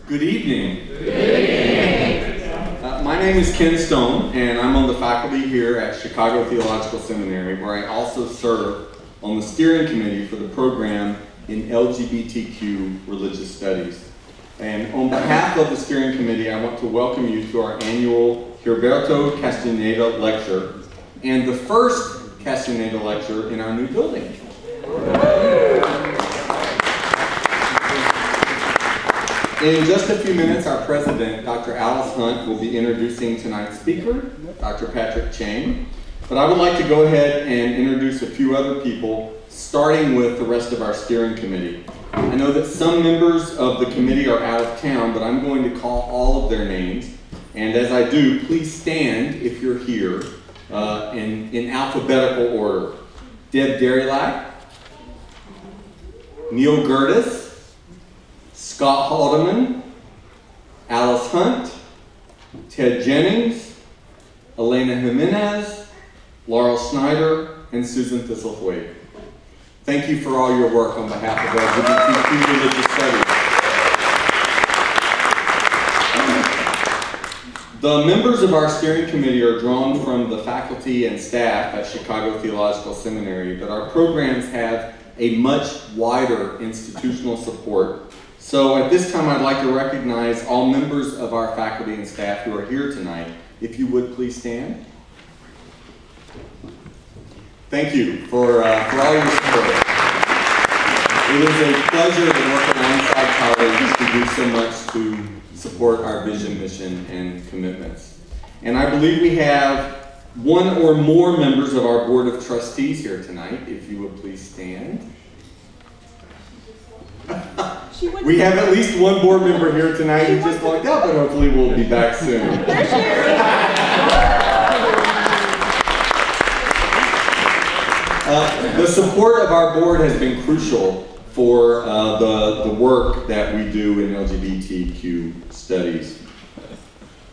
Good evening. Good evening. My name is Ken Stone, and I'm on the faculty here at Chicago Theological Seminary, where I also serve on the steering committee for the program in LGBTQ Religious Studies. And on behalf of the steering committee, I want to welcome you to our annual Gilberto Castañeda Lecture, and the first Castaneda Lecture in our new building. In just a few minutes, our president, Dr. Alice Hunt, will be introducing tonight's speaker, Dr. Patrick Cheng. But I would like to go ahead and introduce a few other people, starting with the rest of our steering committee. I know that some members of the committee are out of town, but I'm going to call all of their names. And as I do, please stand if you're here in alphabetical order. Deb Derrylack, Neil Gertis, Scott Haldeman, Alice Hunt, Ted Jennings, Elena Jimenez, Laurel Schneider, and Susan Thistlethwaite. Thank you for all your work on behalf of LGBTQ Religious Studies. The members of our steering committee are drawn from the faculty and staff at Chicago Theological Seminary, but our programs have a much wider institutional support. So at this time, I'd like to recognize all members of our faculty and staff who are here tonight. If you would please stand. Thank you for all your support. It is a pleasure to work alongside colleagues who do so much to support our vision, mission, and commitments. And I believe we have one or more members of our Board of Trustees here tonight. If you would please stand. We have at least one board member here tonight who just walked out, but hopefully we'll be back soon. There she is. The support of our board has been crucial for the work that we do in LGBTQ studies.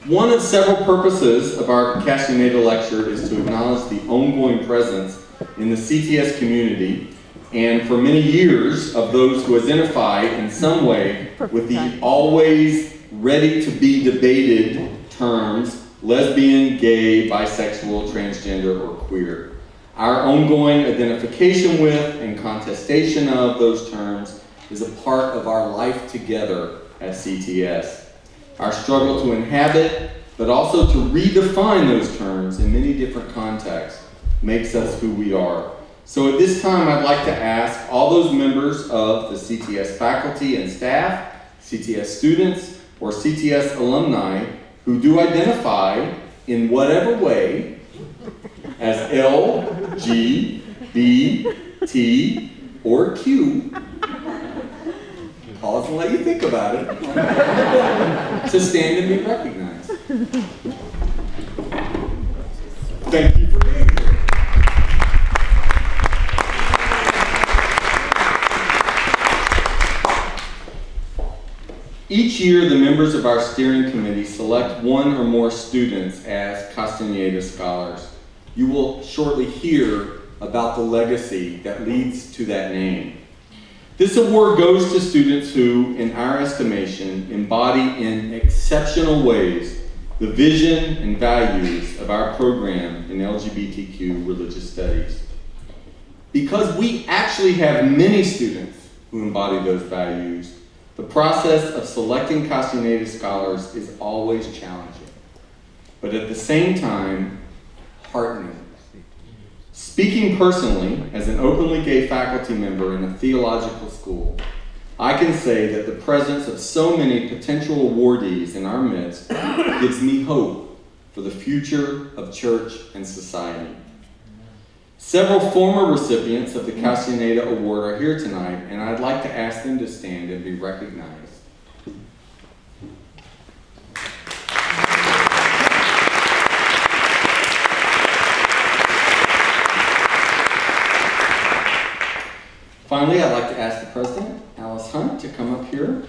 One of several purposes of our Castaneda Lecture is to acknowledge the ongoing presence in the CTS community and for many years of those who identify in some way with the always ready to be debated terms lesbian, gay, bisexual, transgender, or queer. Our ongoing identification with and contestation of those terms is a part of our life together at CTS. Our struggle to inhabit, but also to redefine those terms in many different contexts makes us who we are. So at this time, I'd like to ask all those members of the CTS faculty and staff, CTS students, or CTS alumni who do identify in whatever way as L, G, B, T, or Q, pause and let you think about it, to stand and be recognized. Thank you for being here. Each year, the members of our steering committee select one or more students as Castañeda Scholars. You will shortly hear about the legacy that leads to that name. This award goes to students who, in our estimation, embody in exceptional ways the vision and values of our program in LGBTQ Religious Studies. Because we actually have many students who embody those values, the process of selecting Castaneda Scholars is always challenging, but at the same time, heartening. Speaking personally, as an openly gay faculty member in a theological school, I can say that the presence of so many potential awardees in our midst gives me hope for the future of church and society. Several former recipients of the Castaneda Award are here tonight, and I'd like to ask them to stand and be recognized. Finally, I'd like to ask the President, Alice Hunt, to come up here.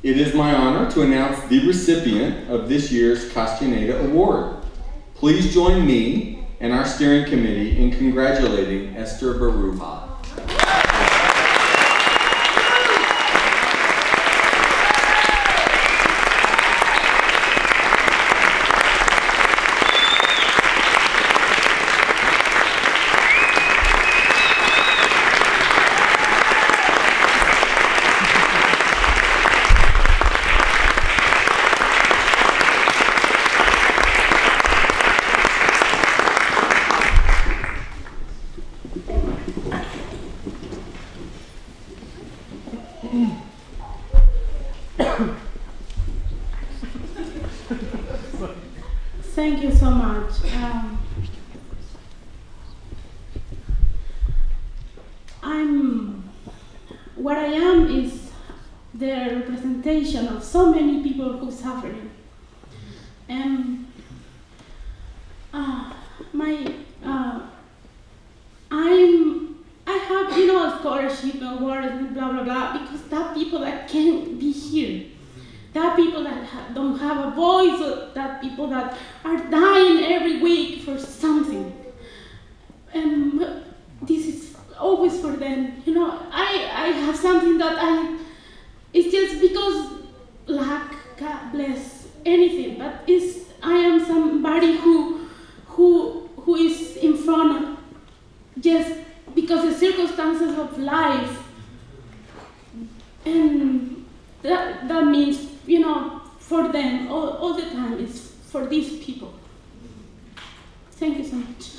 It is my honor to announce the recipient of this year's Castaneda Award. Please join me and our steering committee in congratulating Esther Baruha. Thank you so much. What I am is the representation of so many people who are suffering. And I have, scholarship awards and blah, blah, blah, because there are people that can't be here. There are people that don't have a voice, or there are people that are dying every week for something. And this is always for them. I have something that it's just because lack, God bless, anything, but I am somebody who is in front of just because the circumstances of life, and that means, for them all the time, it's for these people. Thank you so much.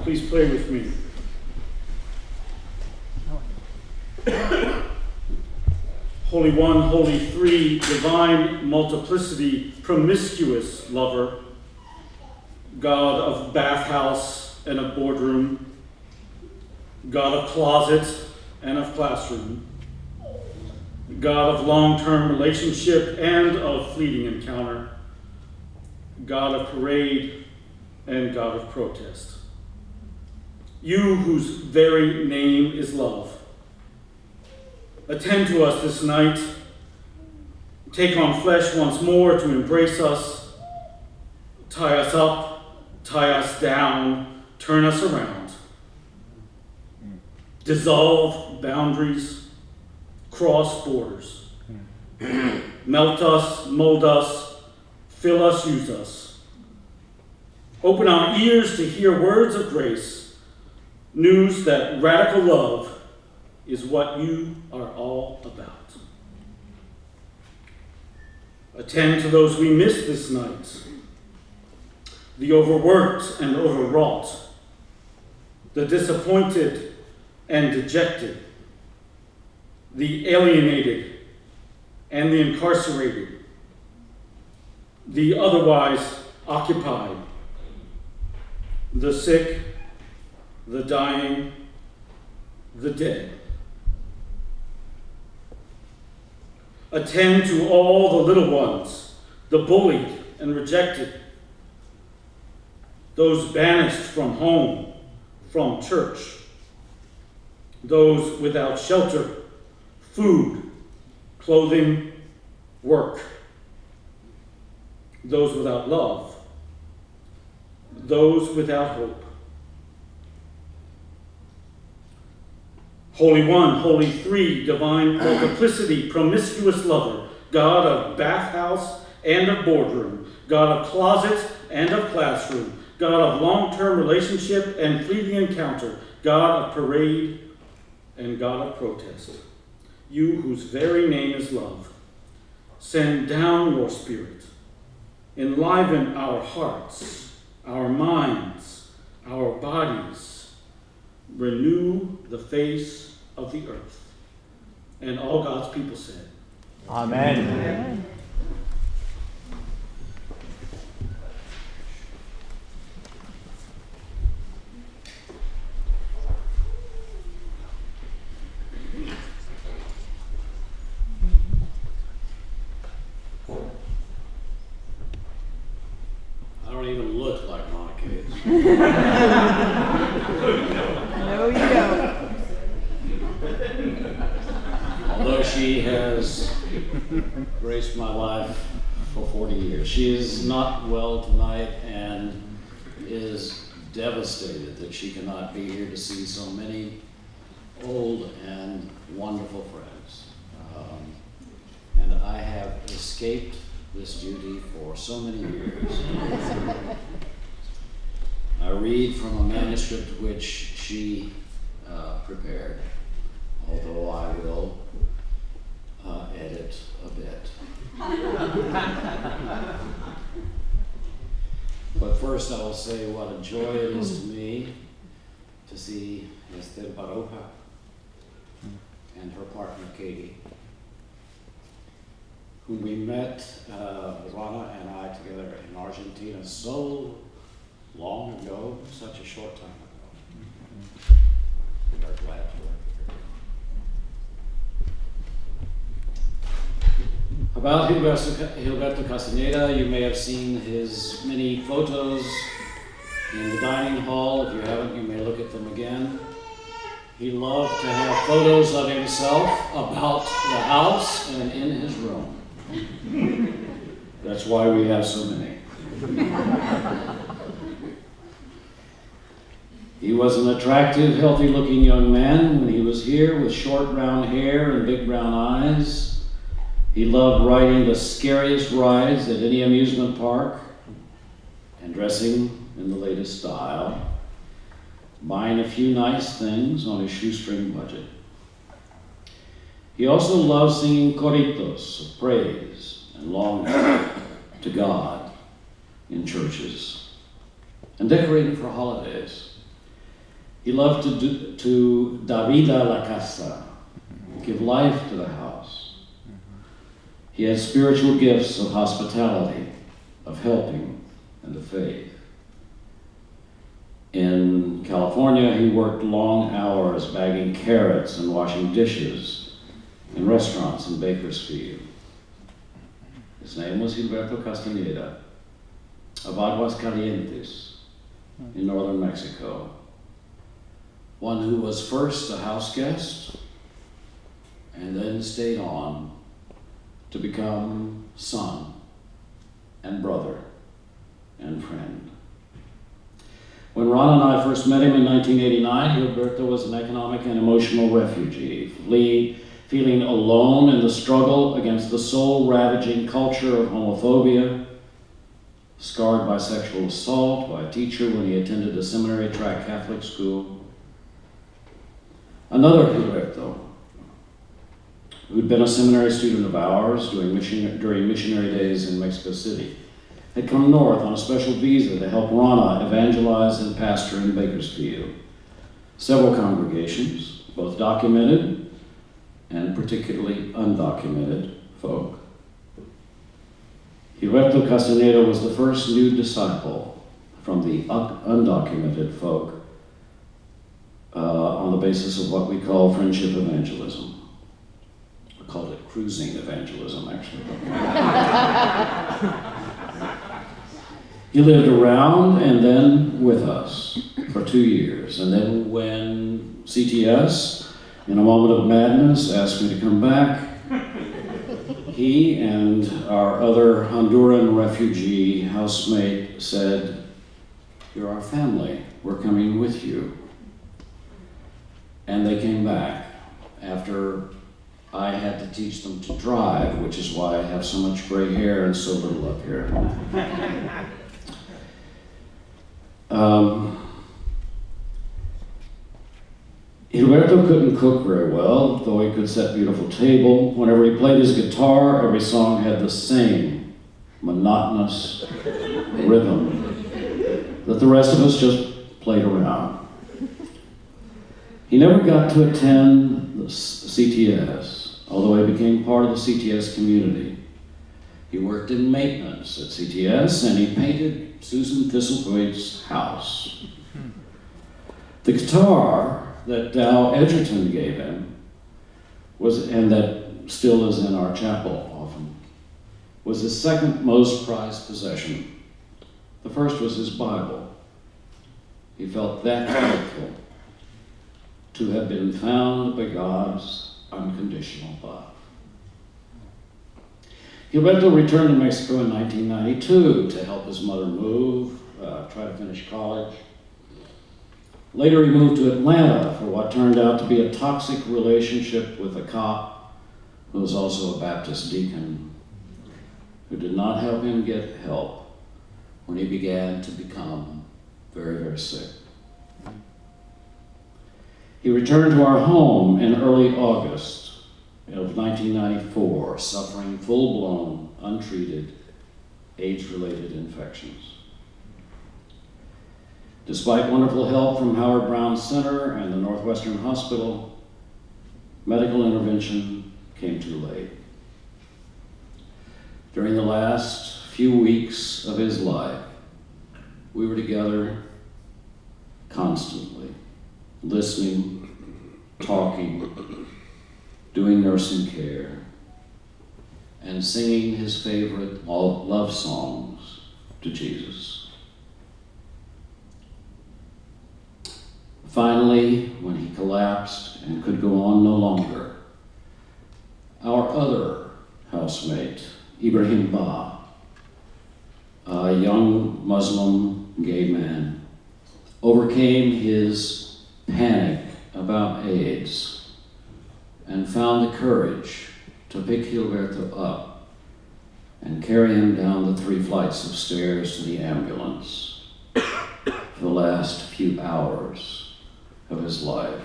Please pray with me. Holy One, Holy Three, divine multiplicity, promiscuous lover, God of bathhouse and of boardroom, God of closet and of classroom, God of long-term relationship and of fleeting encounter, God of parade and God of protest. You whose very name is love, attend to us this night. Take on flesh once more to embrace us. Tie us up, tie us down, turn us around. Dissolve boundaries, cross borders. Melt us, mold us, fill us, use us. Open our ears to hear words of grace, news that radical love is what you are all about. Attend to those we miss this night, the overworked and overwrought, the disappointed and dejected, the alienated and the incarcerated, the otherwise occupied, the sick, the dying, the dead. Attend to all the little ones, the bullied and rejected, those banished from home, from church, those without shelter, food, clothing, work, those without love, those without hope. Holy One, Holy Three, divine multiplicity, promiscuous lover, God of bathhouse and of boardroom, God of closet and of classroom, God of long-term relationship and fleeting encounter, God of parade and God of protest. You whose very name is love, send down your Spirit, enliven our hearts, our minds, our bodies, renew the face of the earth. And all God's people said, Amen. Amen. I don't even look like Monica is. No, you don't. Although she has graced my life for 40 years. She is not well tonight and is devastated that she cannot be here to see so many old and wonderful friends. And I have escaped this duty for so many years. I read from a manuscript which she prepared, although I will edit a bit. But first I will say what a joy it is to me to see Esther Baroja and her partner Katie, whom we met, Rana and I, together in Argentina so long ago, such a short time ago. We are glad to work here. About Gilberto Castañeda, you may have seen his many photos in the dining hall. If you haven't, you may look at them again. He loved to have photos of himself about the house and in his room. That's why we have so many. He was an attractive, healthy-looking young man when he was here with short brown hair and big brown eyes. He loved riding the scariest rides at any amusement park and dressing in the latest style, buying a few nice things on his shoestring budget. He also loved singing corritos of praise and longing to God in churches and decorating for holidays. He loved to da vida la casa, give life to the house. He had spiritual gifts of hospitality, of helping, and of faith. In California, he worked long hours bagging carrots and washing dishes in restaurants in Bakersfield. His name was Gilberto Castañeda, of Aguascalientes, in northern Mexico. One who was first a house guest and then stayed on to become son and brother and friend. When Ron and I first met him in 1989, Gilberto was an economic and emotional refugee, feeling alone in the struggle against the soul-ravaging culture of homophobia, scarred by sexual assault by a teacher when he attended a seminary-track Catholic school. Another Gilberto, who'd been a seminary student of ours during missionary days in Mexico City, had come north on a special visa to help Rana evangelize and pastor in Bakersfield. Several congregations, both documented and particularly undocumented folk. Gilberto Castañeda was the first new disciple from the undocumented folk on the basis of what we call friendship evangelism. We called it cruising evangelism, actually. He lived around and then with us for 2 years. And then when CTS, in a moment of madness, asked me to come back, he and our other Honduran refugee housemate said, "You're our family, we're coming with you." And they came back after I had to teach them to drive, which is why I have so much gray hair and so little up here. Gilberto couldn't cook very well, though he could set beautiful table. Whenever he played his guitar, every song had the same monotonous rhythm that the rest of us just played around. He never got to attend the CTS, although he became part of the CTS community. He worked in maintenance at CTS, and he painted Susan Thistlethwaite's house. The guitar that Dow Edgerton gave him and that still is in our chapel often, was his second most prized possession. The first was his Bible. He felt that grateful to have been found by God's unconditional love. Gilberto returned to Mexico in 1992 to help his mother move, try to finish college. Later he moved to Atlanta for what turned out to be a toxic relationship with a cop who was also a Baptist deacon, who did not help him get help when he began to become very, very sick. He returned to our home in early August of 1994, suffering full-blown, untreated, AIDS-related infections. Despite wonderful help from Howard Brown Center and the Northwestern Hospital, medical intervention came too late. During the last few weeks of his life, we were together constantly, listening, talking, doing nursing care, and singing his favorite love songs to Jesus. Finally, when he collapsed and could go on no longer, our other housemate, Ibrahim Ba, a young Muslim gay man, overcame his panic about AIDS and found the courage to pick Gilberto up and carry him down the 3 flights of stairs to the ambulance for the last few hours of his life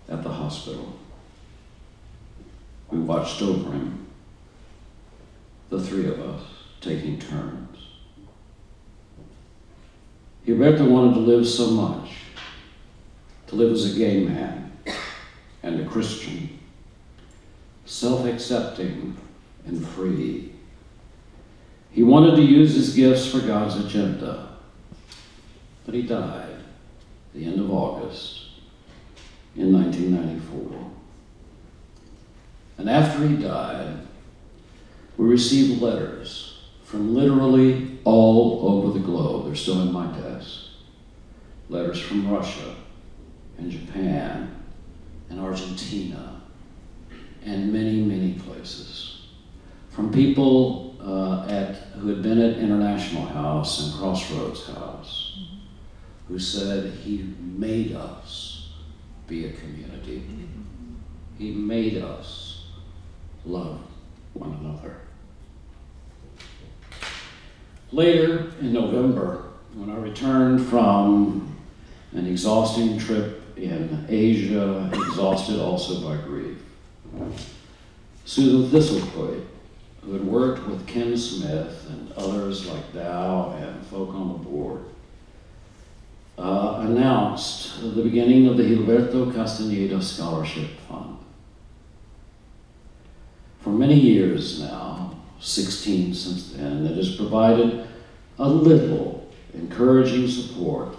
at the hospital. We watched over him, the 3 of us, taking turns. Gilberto wanted to live so much, to live as a gay man and a Christian, self-accepting and free. He wanted to use his gifts for God's agenda, but he died at the end of August in 1994. And after he died, we received letters from literally all over the globe. They're still in my desk. Letters from Russia and Japan and Argentina and many, many places. From people who had been at International House and Crossroads House, who said he made us be a community. He made us love one another. Later in November, when I returned from an exhausting trip in Asia, exhausted also by grief, Susan Thistlecoit, who had worked with Ken Smith and others like Dow and folk on the board, announced the beginning of the Gilberto Castañeda Scholarship Fund. For many years now, 16 since then, it has provided a little encouraging support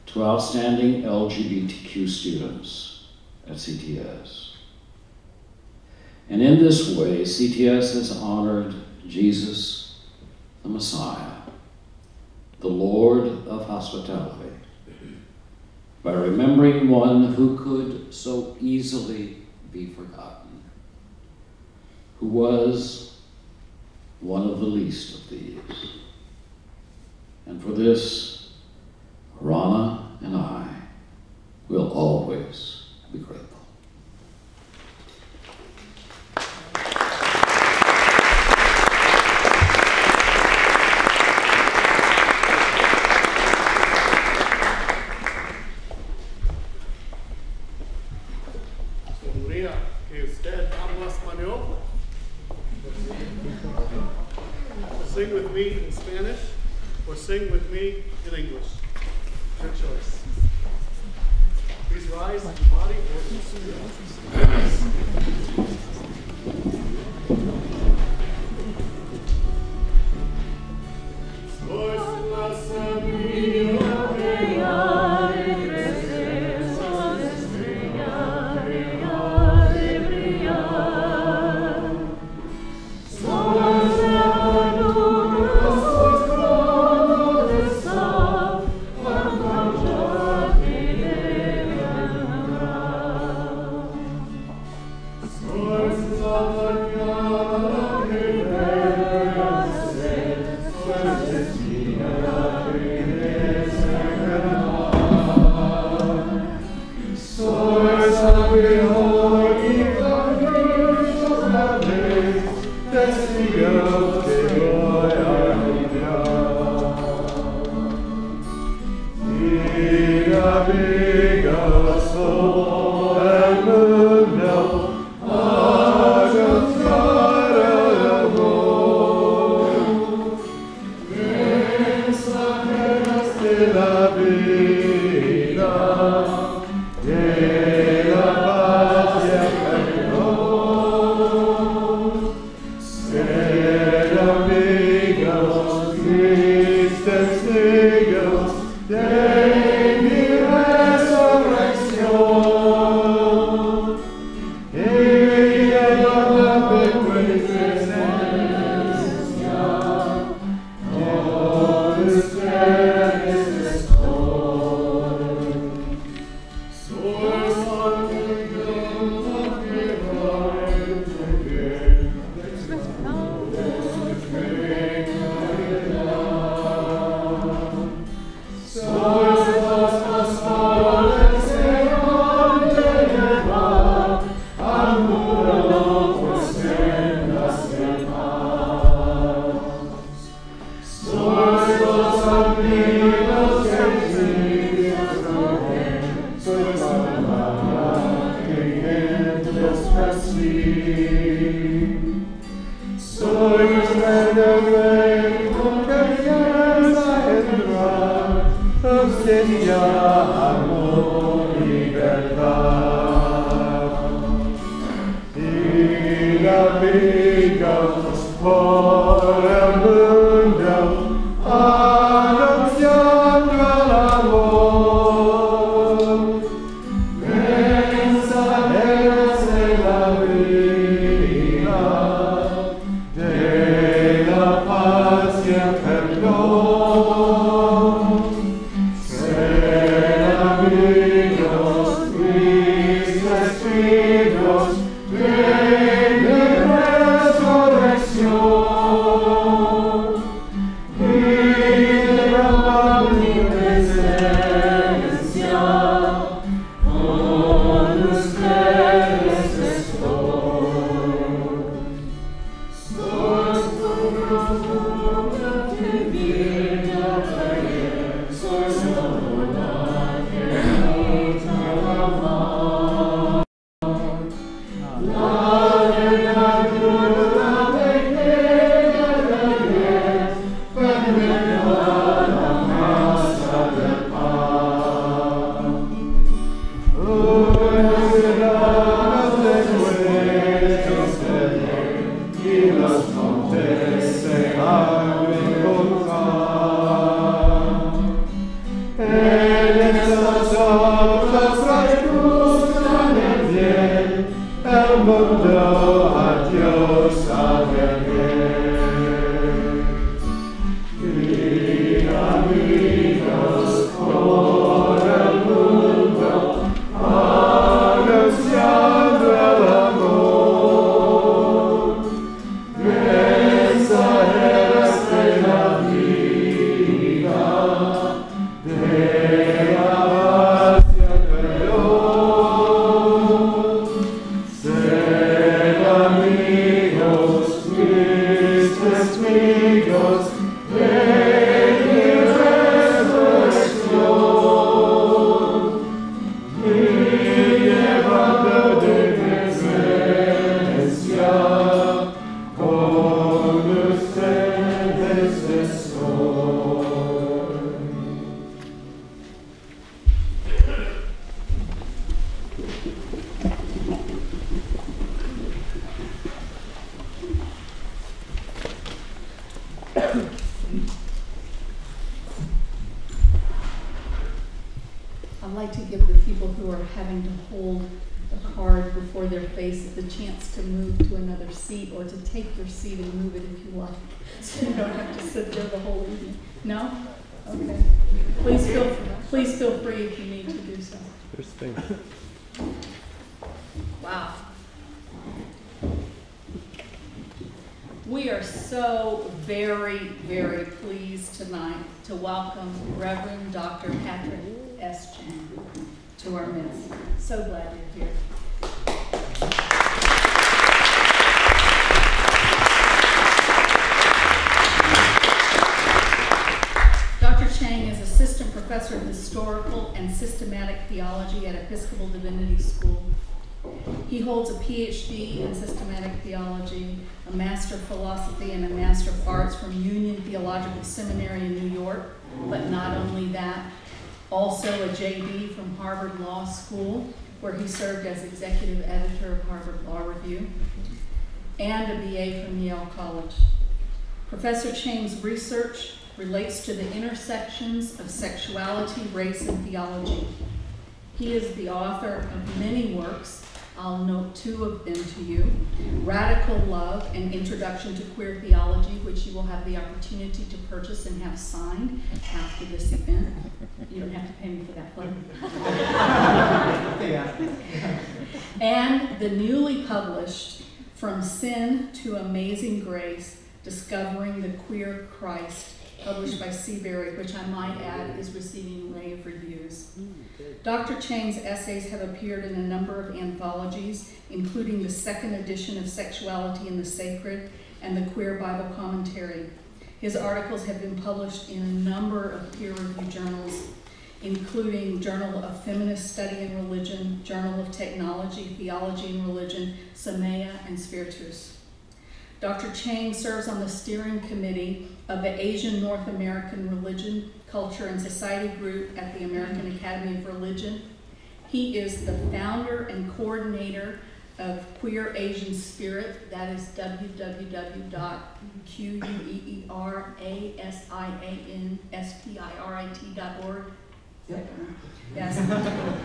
to outstanding LGBTQ students at CTS. And in this way, CTS has honored Jesus, the Messiah, the Lord of hospitality, by remembering one who could so easily be forgotten, who was one of the least of these. And for this, Rana and I will always be grateful. Sing with me in Spanish or sing with me in English. Your choice. Please rise in body or in spirit. I'd like to give the people who are having to hold the card before their face the chance to move to another seat, or to take your seat and move it if you like, so you don't have to sit there the whole evening. No? Okay. Please feel free if you need to do so. There's things. Wow. We are so very, very pleased tonight to welcome Reverend Dr. Patrick S. Cheng to our midst. So glad you're here. Dr. Cheng is Assistant Professor of Historical and Systematic Theology at Episcopal Divinity School. He holds a PhD in Systematic Theology, a Master of Philosophy, and a Master of Arts from Union Theological Seminary in New York, but not only that, also a JD from Harvard Law School, where he served as Executive Editor of Harvard Law Review, and a BA from Yale College. Professor Cheng's research relates to the intersections of sexuality, race, and theology. He is the author of many works. I'll note two of them to you: Radical Love, an Introduction to Queer Theology, which you will have the opportunity to purchase and have signed after this event. You don't have to pay me for that plug. And the newly published From Sin to Amazing Grace, Discovering the Queer Christ, published by Seabury, which I might add is receiving rave reviews. Dr. Cheng's essays have appeared in a number of anthologies, including the second edition of Sexuality in the Sacred and the Queer Bible Commentary. His articles have been published in a number of peer-reviewed journals, including Journal of Feminist Studies in Religion, Journal of Technology, Theology and Religion, Semeia, and Spiritus. Dr. Cheng serves on the steering committee of the Asian North American Religion, Culture, and Society group at the American Academy of Religion. He is the founder and coordinator of Queer Asian Spirit. That is www.queerasianspirit.org. Yes,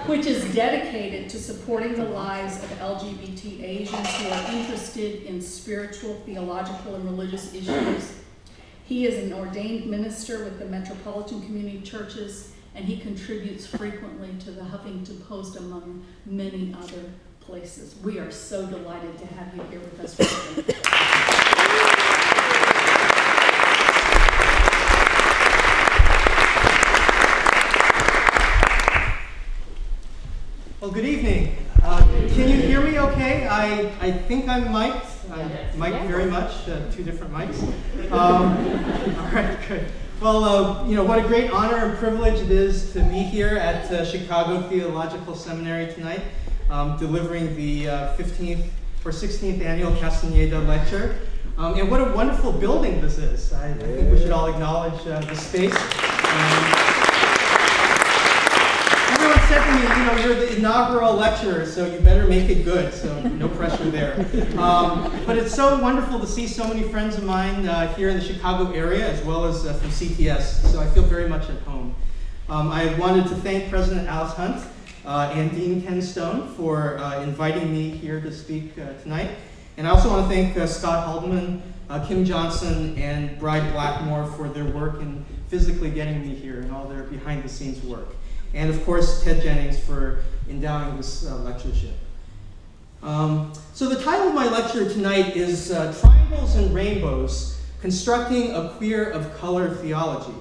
which is dedicated to supporting the lives of LGBT Asians who are interested in spiritual, theological, and religious issues. He is an ordained minister with the Metropolitan Community Churches, and he contributes frequently to the Huffington Post, among many other places. We are so delighted to have you here with us today. Well, good evening. Can you hear me okay? I think I'm mic'd. I'm mic'd very much, two different mics. All right, good. Well, what a great honor and privilege it is to be here at Chicago Theological Seminary tonight, delivering the 15th or 16th annual Castaneda Lecture. And what a wonderful building this is. I think we should all acknowledge the space. Everyone said to me, you're the inaugural lecturer, so you better make it good, so no pressure there. But it's so wonderful to see so many friends of mine here in the Chicago area, as well as from CTS, so I feel very much at home. I wanted to thank President Alice Hunt and Dean Ken Stone for inviting me here to speak tonight. And I also want to thank Scott Haldeman, Kim Johnson, and Bride Blackmore for their work in physically getting me here and all their behind-the-scenes work. And of course, Ted Jennings for endowing this lectureship. So the title of my lecture tonight is Triangles and Rainbows, Constructing a Queer of Color Theology.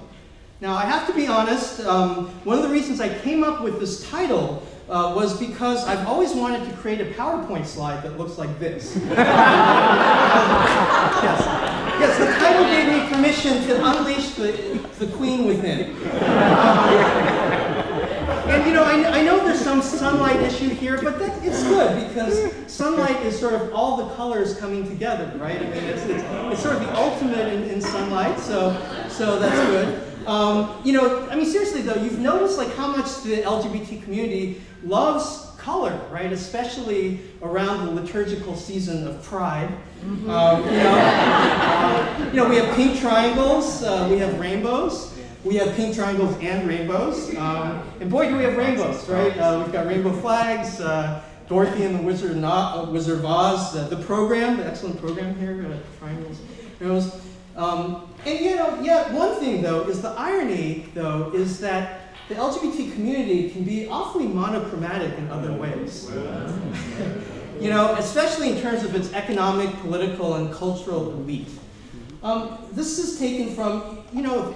Now, I have to be honest, one of the reasons I came up with this title was because I've always wanted to create a PowerPoint slide that looks like this. Yes, the title gave me permission to unleash the queen within. And I know there's some sunlight issue here, but it's good because sunlight is sort of all the colors coming together, right? I mean, it's sort of the ultimate in sunlight, so that's good. Seriously though, you've noticed like how much the LGBT community loves color, right? Especially around the liturgical season of Pride. We have pink triangles, we have rainbows. We have pink triangles and rainbows. And boy, do we have rainbows, right? We've got rainbow flags, Dorothy and the Wizard of Oz, the program, the excellent program here, triangles, rainbows. One thing though is the irony though is that the LGBT community can be awfully monochromatic in other ways. Especially in terms of its economic, political, and cultural elite. This is taken from,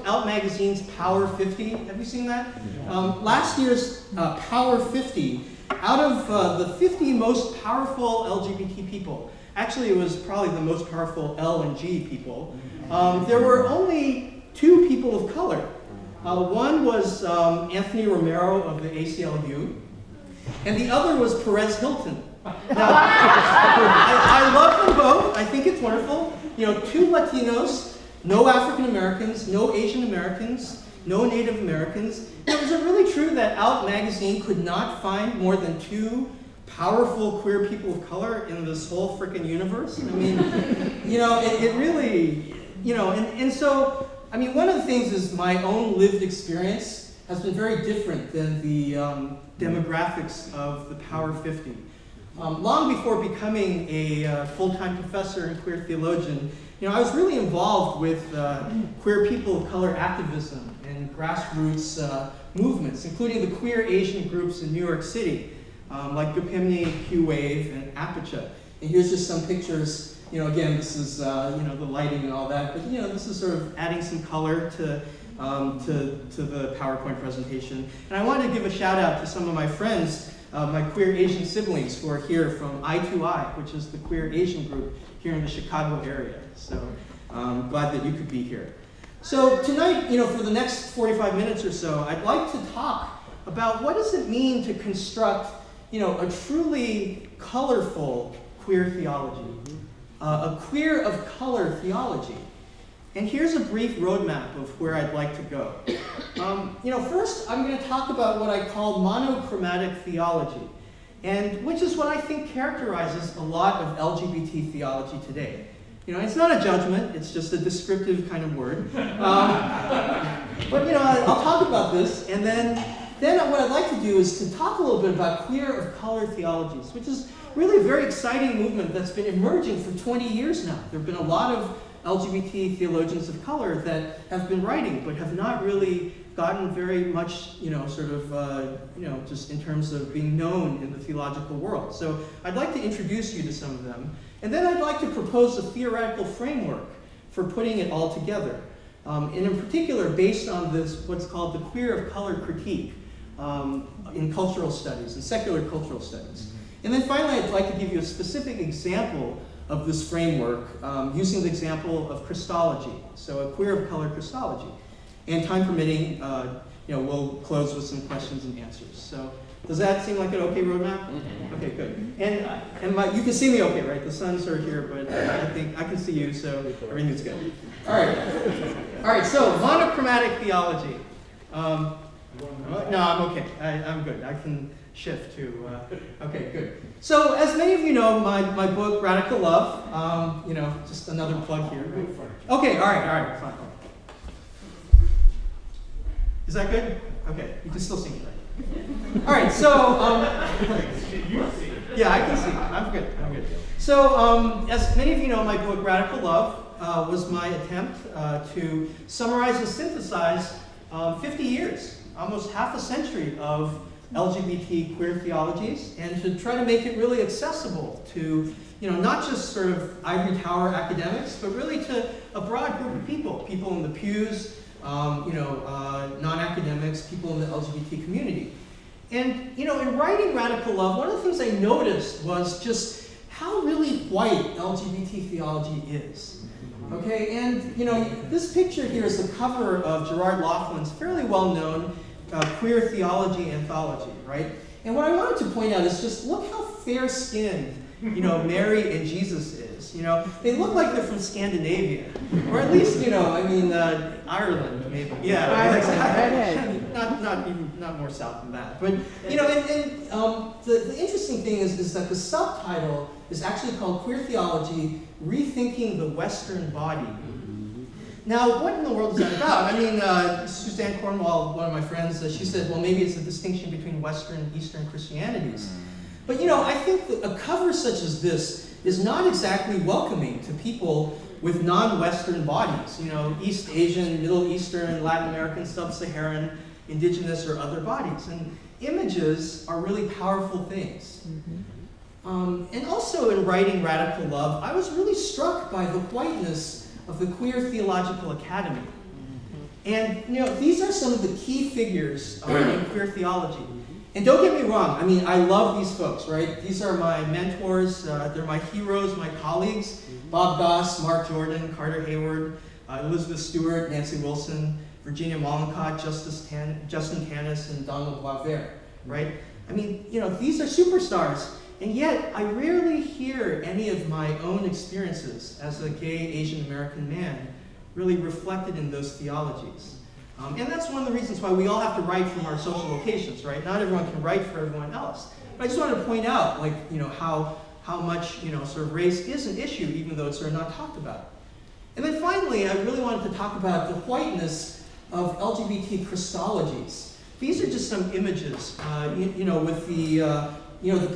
Out Magazine's Power 50. Have you seen that? Last year's Power 50, out of the 50 most powerful LGBT people, actually it was probably the most powerful L and G people, there were only 2 people of color. One was Anthony Romero of the ACLU, and the other was Perez Hilton. Now, I love them both. I think it's wonderful. 2 Latinos, no African Americans, no Asian Americans, no Native Americans. Is it really true that Out Magazine could not find more than 2 powerful queer people of color in this whole frickin' universe? I mean, it really, so, one of the things is my own lived experience has been very different than the demographics of the Power 50. Long before becoming a full-time professor and queer theologian, I was really involved with queer people of color activism and grassroots movements, including the queer Asian groups in New York City, like Gopimni, Q-Wave, and Apacha. And here's just some pictures. Again, this is the lighting and all that, but this is sort of adding some color to the PowerPoint presentation. And I wanted to give a shout out to some of my friends, my queer Asian siblings who are here from I2I, which is the queer Asian group here in the Chicago area. So I'm glad that you could be here. So tonight, for the next 45 minutes or so, I'd like to talk about what does it mean to construct, a truly colorful queer theology. a queer of color theology. And here's a brief roadmap of where I'd like to go. First I'm going to talk about what I call monochromatic theology, and which is what I think characterizes a lot of LGBT theology today. It's not a judgment, it's just a descriptive kind of word. But I'll talk about this, and then what I'd like to do is to talk a little bit about queer of color theologies, which is really a very exciting movement that's been emerging for 20 years now. There have been a lot of LGBT theologians of color that have been writing, but have not really gotten very much, just in terms of being known in the theological world. So I'd like to introduce you to some of them. And then I'd like to propose a theoretical framework for putting it all together. And in particular, based on this, what's called the queer of color critique in cultural studies, and secular cultural studies. And then finally, I'd like to give you a specific example of this framework using the example of Christology, so a queer of color Christology. And time permitting, we'll close with some questions and answers. So does that seem like an okay roadmap? Okay, good. And you can see me okay, right? The sun's are here, but I think I can see you, so everything's good. All right, so monochromatic theology. No, I'm okay. I'm good. I can shift to, okay, good. So as many of you know, my book, Radical Love, just another plug here. Okay, all right, fine. Is that good? Okay, you can still see me, right? All right, so, yeah, I can see. I'm good. So, as many of you know, my book, Radical Love, was my attempt to summarize and synthesize 50 years, almost half a century of LGBT queer theologies, and to try to make it really accessible to, not just sort of ivory tower academics, but really to a broad group of people in the pews, non-academics, people in the LGBT community. And, in writing Radical Love, one of the things I noticed was just how really white LGBT theology is. Okay, and, this picture here is the cover of Gerard Laughlin's fairly well-known Queer Theology anthology, right? And what I wanted to point out is just look how fair-skinned, Mary and Jesus is. They look like they're from Scandinavia, or at least, Ireland, maybe. Yeah, exactly. Not more south than that. But the interesting thing is that the subtitle is actually called Queer Theology: Rethinking the Western Body. Now, what in the world is that about? Suzanne Cornwall, one of my friends, she said, well, maybe it's a distinction between Western and Eastern Christianities. But, I think that a cover such as this is not exactly welcoming to people with non-Western bodies, East Asian, Middle Eastern, Latin American, Sub-Saharan, indigenous, or other bodies. And images are really powerful things. And also in writing Radical Love, I was really struck by the whiteness of the Queer Theological Academy. And, these are some of the key figures in queer theology. And don't get me wrong, I love these folks, right? These are my mentors, they're my heroes, my colleagues. Bob Goss, Mark Jordan, Carter Hayward, Elizabeth Stewart, Nancy Wilson, Virginia Mollenkott, Justin Canis, and Donald Boisvert, right? These are superstars. And yet, I rarely hear any of my own experiences as a gay Asian American man really reflected in those theologies. And that's one of the reasons why we all have to write from our social locations, right? Not everyone can write for everyone else. But I just wanted to point out, how much, sort of race is an issue, even though it's sort of not talked about. And then finally, I really wanted to talk about the whiteness of LGBT Christologies. These are just some images, with the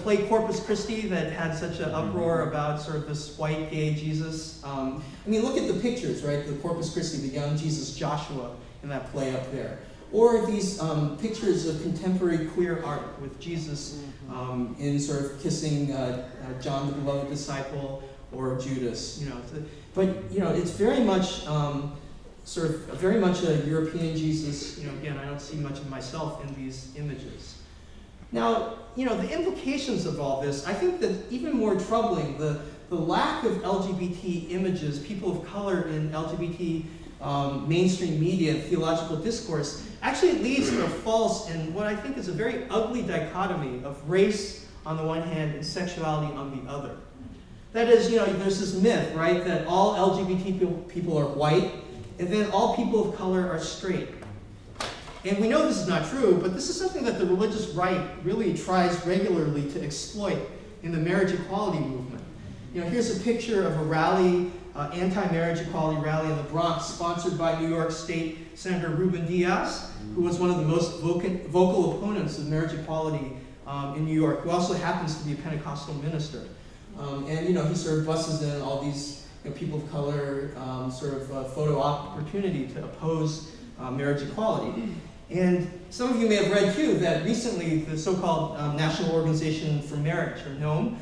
play Corpus Christi that had such an uproar about sort of this white gay Jesus. Look at the pictures, right? The Corpus Christi, the young Jesus Joshua in that play up there. Or these pictures of contemporary queer art with Jesus in sort of kissing John, the beloved disciple, or Judas. It's very much very much a European Jesus. Again, I don't see much of myself in these images. Now, the implications of all this, I think that even more troubling, the lack of LGBT images, people of color in LGBT mainstream media and theological discourse, actually leads to a false and what I think is a very ugly dichotomy of race on the one hand and sexuality on the other. That is, there's this myth, right, that all LGBT people are white, and then all people of color are straight. And we know this is not true, but this is something that the religious right really tries regularly to exploit in the marriage equality movement. Here's a picture of a rally, anti-marriage equality rally in the Bronx, sponsored by New York State Senator Ruben Diaz, who was one of the most vocal opponents of marriage equality in New York, who also happens to be a Pentecostal minister. And he sort of buses in all these people of color photo opportunity to oppose marriage equality. And some of you may have read too that recently the so-called National Organization for Marriage, or NOM,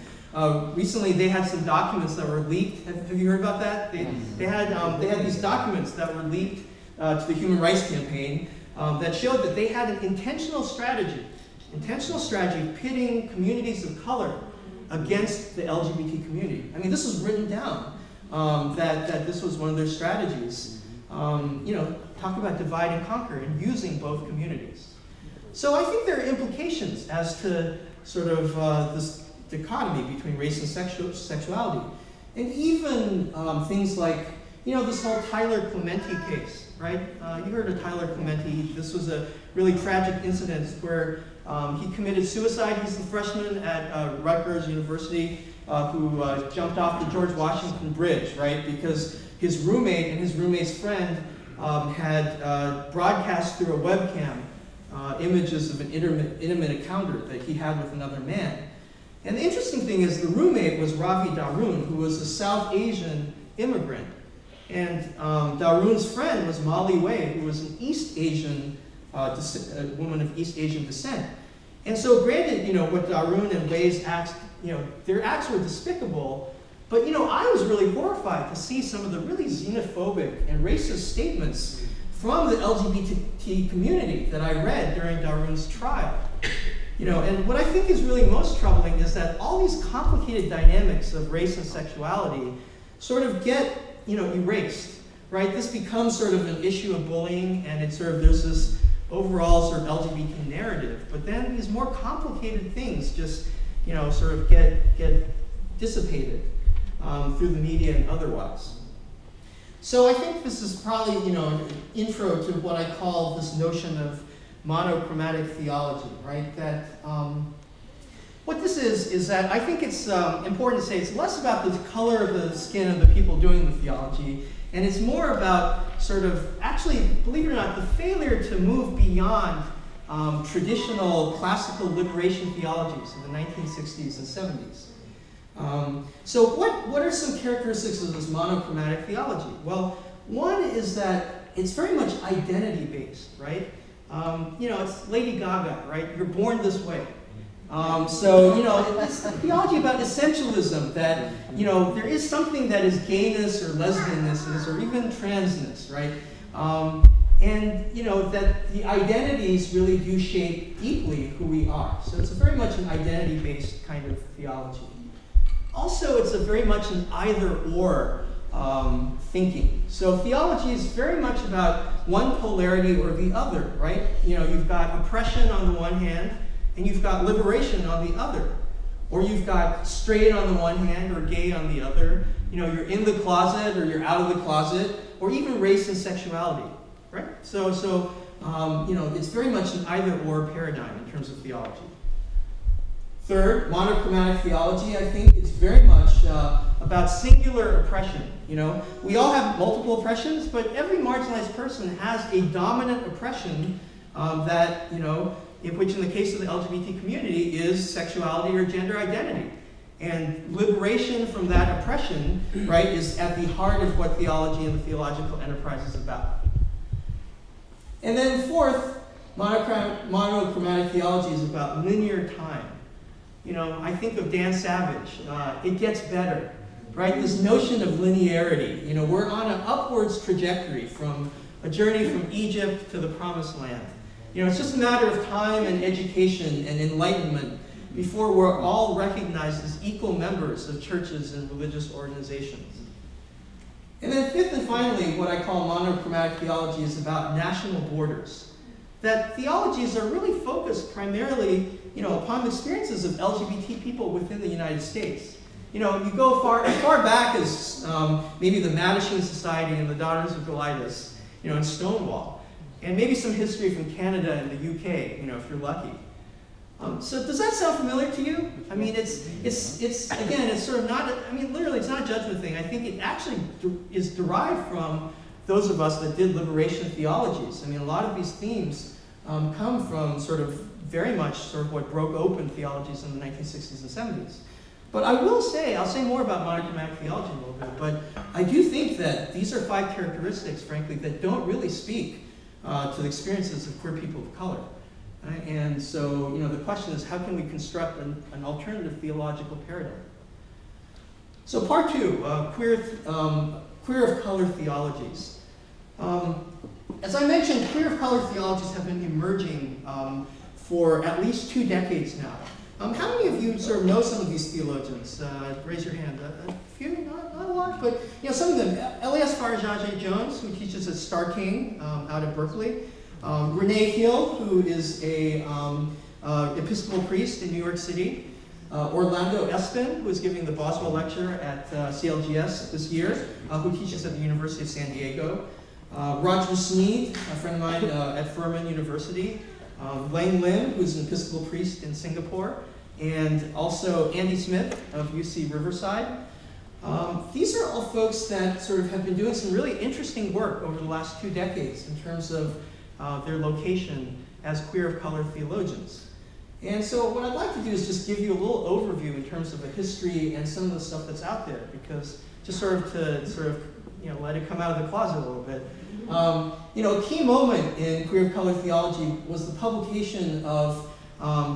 recently they had some documents that were leaked. Have you heard about that? They had these documents that were leaked to the Human Rights Campaign that showed that they had an intentional strategy of pitting communities of color against the LGBT community. I mean, this was written down, that this was one of their strategies. Talk about divide and conquer and using both communities. So I think there are implications as to sort of this dichotomy between race and sexuality. And even things like, this whole Tyler Clementi case, right? You heard of Tyler Clementi. This was a really tragic incident where he committed suicide. He's a freshman at Rutgers University who jumped off the George Washington Bridge, right? Because his roommate and his roommate's friend had broadcast through a webcam images of an intimate encounter that he had with another man. And the interesting thing is the roommate was Ravi Darun, who was a South Asian immigrant. And Darun's friend was Molly Wei, who was an East Asian, a woman of East Asian descent. And so granted, what Darun and Wei's acts, their acts were despicable, but I was really horrified to see some of the really xenophobic and racist statements from the LGBT community that I read during Darun's trial. And what I think is really most troubling is that all these complicated dynamics of race and sexuality sort of get, erased, right? This becomes sort of an issue of bullying, and there's this overall sort of LGBT narrative, but then these more complicated things just, sort of get dissipated through the media and otherwise. So I think this is probably, an intro to what I call this notion of monochromatic theology, right? That what this is that I think it's important to say it's less about the color of the skin of the people doing the theology, and it's more about sort of, actually, believe it or not, the failure to move beyond traditional classical liberation theologies in the 1960s and 70s. So what are some characteristics of this monochromatic theology? Well, one is that it's very much identity-based, right? It's Lady Gaga, right? You're born this way. It's a theology about essentialism, that, there is something that is gayness or lesbianness or even transness, right? That the identities really do shape deeply who we are. So it's very much an identity-based kind of theology. Also, it's a very much an either-or thinking. So theology is very much about one polarity or the other, right? You've got oppression on the one hand, and you've got liberation on the other. Or you've got straight on the one hand or gay on the other. You're in the closet or you're out of the closet, or even race and sexuality, right? So it's very much an either-or paradigm in terms of theology. Third, monochromatic theology, I think, is very much about singular oppression. We all have multiple oppressions, but every marginalized person has a dominant oppression that, which in the case of the LGBT community is sexuality or gender identity. And liberation from that oppression, right, is at the heart of what theology and the theological enterprise is about. And then fourth, monochromatic theology is about linear time. I think of Dan Savage. It gets better, right? This notion of linearity. We're on an upwards trajectory from a journey from Egypt to the Promised Land. It's just a matter of time and education and enlightenment before we're all recognized as equal members of churches and religious organizations. And then fifth and finally, what I call monochromatic theology is about national borders. That theologies are really focused primarily, upon the experiences of LGBT people within the United States. you know, you go as far back as maybe the Mattachine Society and the Daughters of Goliath, you know, and Stonewall, and maybe some history from Canada and the UK, you know, if you're lucky. So does that sound familiar to you? I mean, it's again, it's sort of not, I mean, literally, it's not a judgment thing. I think it actually is derived from those of us that did liberation theologies. I mean, a lot of these themes come from sort of very much sort of what broke open theologies in the 1960s and 70s. But I will say, I'll say more about monochromatic theology in a little bit, but I do think that these are 5 characteristics, frankly, that don't really speak to the experiences of queer people of color. Right? And so, you know, the question is, how can we construct an alternative theological paradigm? So part 2, queer of color theologies. As I mentioned, queer of color theologies have been emerging for at least 2 decades now. How many of you sort of know some of these theologians? Raise your hand. A few, not a lot, but you know some of them. Elias Farajajé Jones, who teaches at Star King out of Berkeley. Renee Hill, who is a Episcopal priest in New York City. Orlando Espin, who is giving the Boswell Lecture at CLGS this year, who teaches at the University of San Diego. Roger Sneed, a friend of mine at Furman University. Lang Lim, who's an Episcopal priest in Singapore. And also Andy Smith of UC Riverside. These are all folks that sort of have been doing some really interesting work over the last 2 decades in terms of their location as queer of color theologians. And so what I'd like to do is just give you a little overview in terms of a history and some of the stuff that's out there, because just sort of you know, let it come out of the closet a little bit. You know, a key moment in queer of color theology was the publication of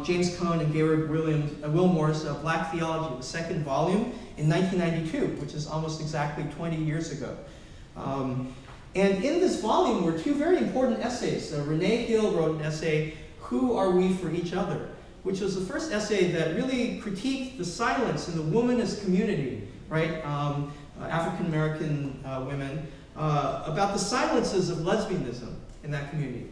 James Cone and Gaylord Wilmore's Black Theology, the 2nd volume, in 1992, which is almost exactly 20 years ago. And in this volume were 2 very important essays. Renee Hill wrote an essay, Who Are We for Each Other?, which was the first essay that really critiqued the silence in the womanist community, right? African-American women, about the silences of lesbianism in that community.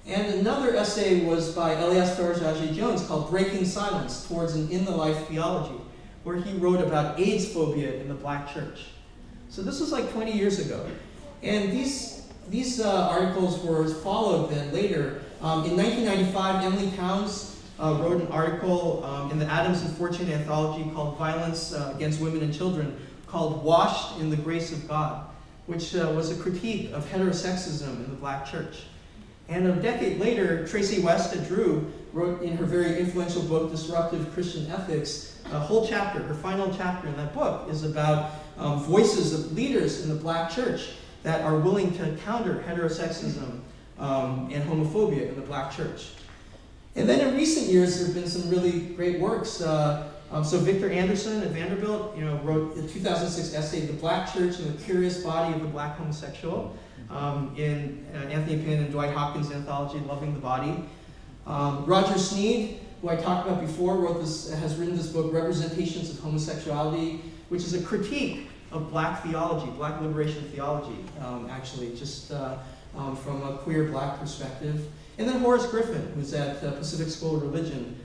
And another essay was by Elias Farajajé Jones called Breaking Silence Towards an In-the-Life Theology, where he wrote about AIDS phobia in the Black church. So this was like 20 years ago. And these articles were followed then later. In 1995, Emily Towns wrote an article in the Adams and Fortune anthology called Violence Against Women and Children, called Washed in the Grace of God, which was a critique of heterosexism in the Black church. And a decade later, Tracy West at Drew wrote in her very influential book, Disruptive Christian Ethics, a whole chapter, her final chapter in that book, is about voices of leaders in the Black church that are willing to counter heterosexism and homophobia in the Black church. And then in recent years, there have been some really great works. So Victor Anderson at Vanderbilt, you know, wrote the 2006 essay, The Black Church and the Curious Body of the Black Homosexual, in Anthony Pinn and Dwight Hopkins' anthology, Loving the Body. Roger Sneed, who I talked about before, has written this book, Representations of Homosexuality, which is a critique of Black theology, Black liberation theology, actually, just from a queer Black perspective. And then Horace Griffin, who's at Pacific School of Religion,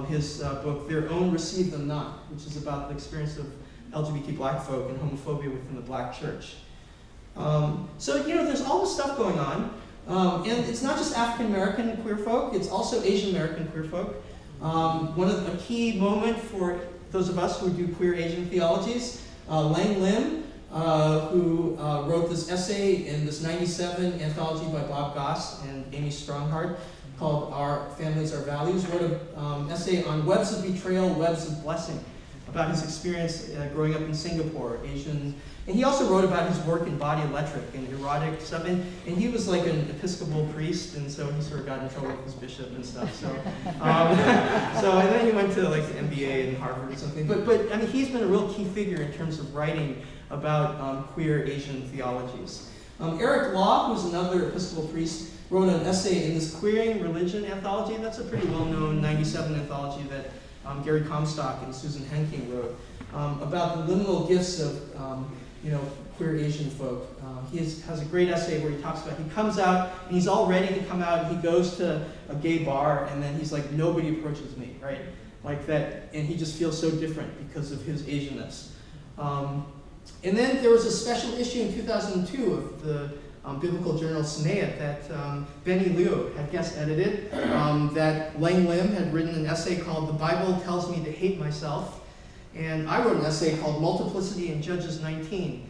his book, Their Own Receive Them Not, which is about the experience of LGBT Black folk and homophobia within the Black church. So, you know, there's all this stuff going on. And it's not just African American queer folk, it's also Asian American queer folk. A key moment for those of us who do queer Asian theologies, Lang Lim, who wrote this essay in this 97 anthology by Bob Goss and Amy Stronghart called Our Families, Our Values, wrote an essay on webs of betrayal, webs of blessing, about his experience growing up in Singapore, Asian. And he also wrote about his work in body electric and erotic stuff. And he was like an Episcopal priest, and so he sort of got in trouble with his bishop and stuff. So, and then he went to like the MBA in Harvard or something. But I mean, he's been a real key figure in terms of writing about queer Asian theologies. Eric Law, who's another Episcopal priest, wrote an essay in this Queering Religion anthology. That's a pretty well-known 97 anthology that Gary Comstock and Susan Henking wrote about the liminal gifts of queer Asian folk. He has a great essay where he talks about, he comes out, and he's all ready to come out, and he goes to a gay bar, and then he's like, nobody approaches me, right? Like that, and he just feels so different because of his Asianness. And then there was a special issue in 2002 of the Biblical Journal Semeia that Benny Liu had guest edited, that Lang Lim had written an essay called The Bible Tells Me to Hate Myself. And I wrote an essay called Multiplicity in Judges 19,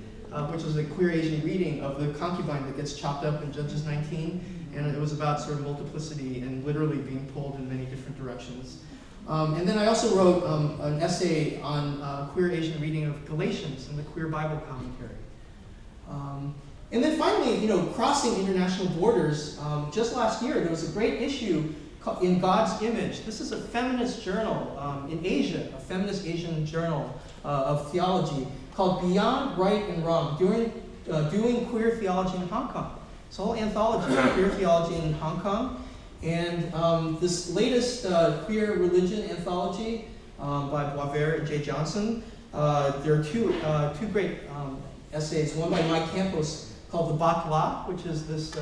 which was a queer Asian reading of the concubine that gets chopped up in Judges 19. And it was about sort of multiplicity and literally being pulled in many different directions. And then I also wrote an essay on queer Asian reading of Galatians in the Queer Bible Commentary. And then finally, crossing international borders. Just last year, there was a great issue in God's Image. This is a feminist journal in Asia, a feminist Asian journal of theology called Beyond Right and Wrong, doing queer theology in Hong Kong. It's a whole anthology, queer theology in Hong Kong. And this latest queer religion anthology by Boisvert and Jay Johnson, there are two great essays, one by Mike Campos called The Bakla, which is this,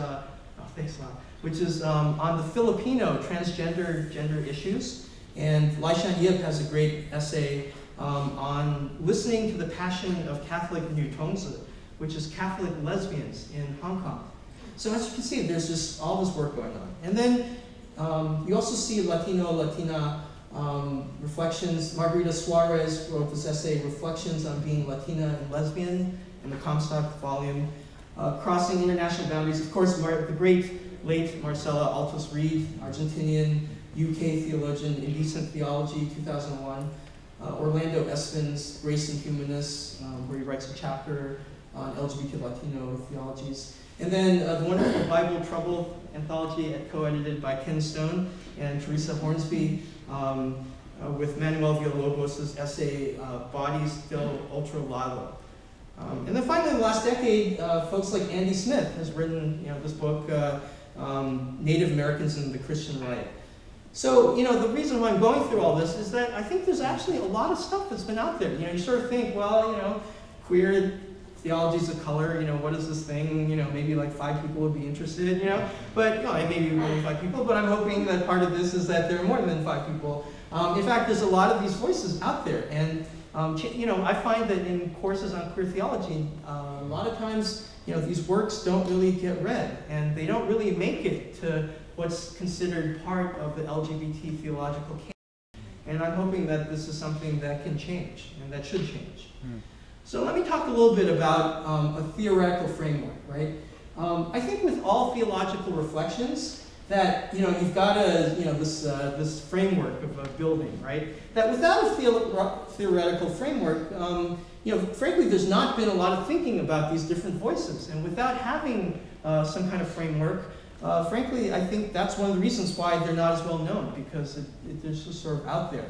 which is on the Filipino transgender gender issues. And Lai Shan Yip has a great essay on listening to the passion of Catholic New Tongzi, which is Catholic lesbians in Hong Kong. So as you can see, there's just all this work going on. And then you also see Latino-Latina reflections. Margarita Suarez wrote this essay, Reflections on Being Latina and Lesbian, in the Comstock volume. Crossing International Boundaries, of course, the great late Marcela Altos Reed, Argentinian, UK theologian, Indecent Theology, 2001. Orlando Espin's Race and Humanists, where he writes a chapter on LGBT Latino theologies. And then the wonderful Bible Trouble anthology co-edited by Ken Stone and Teresa Hornsby with Manuel Villalobos' essay, Bodies del Ultra Lado. And then finally, in the last decade, folks like Andy Smith has written this book, Native Americans and the Christian Right. So, the reason why I'm going through all this is that I think there's actually a lot of stuff that's been out there. You sort of think, well, queer theologies of color, what is this thing? Maybe like 5 people would be interested, But, maybe only 5 people, but I'm hoping that part of this is that there are more than 5 people. In fact, there's a lot of these voices out there. And, I find that in courses on queer theology, a lot of times, these works don't really get read. And they don't really make it to what's considered part of the LGBT theological canon. And I'm hoping that this is something that can change, and that should change. So let me talk a little bit about a theoretical framework, right? I think with all theological reflections that, you've got this framework of a building, right? That without a theoretical framework, frankly, there's not been a lot of thinking about these different voices. And without having some kind of framework, frankly, I think that's one of the reasons why they're not as well known, because they're just sort of out there.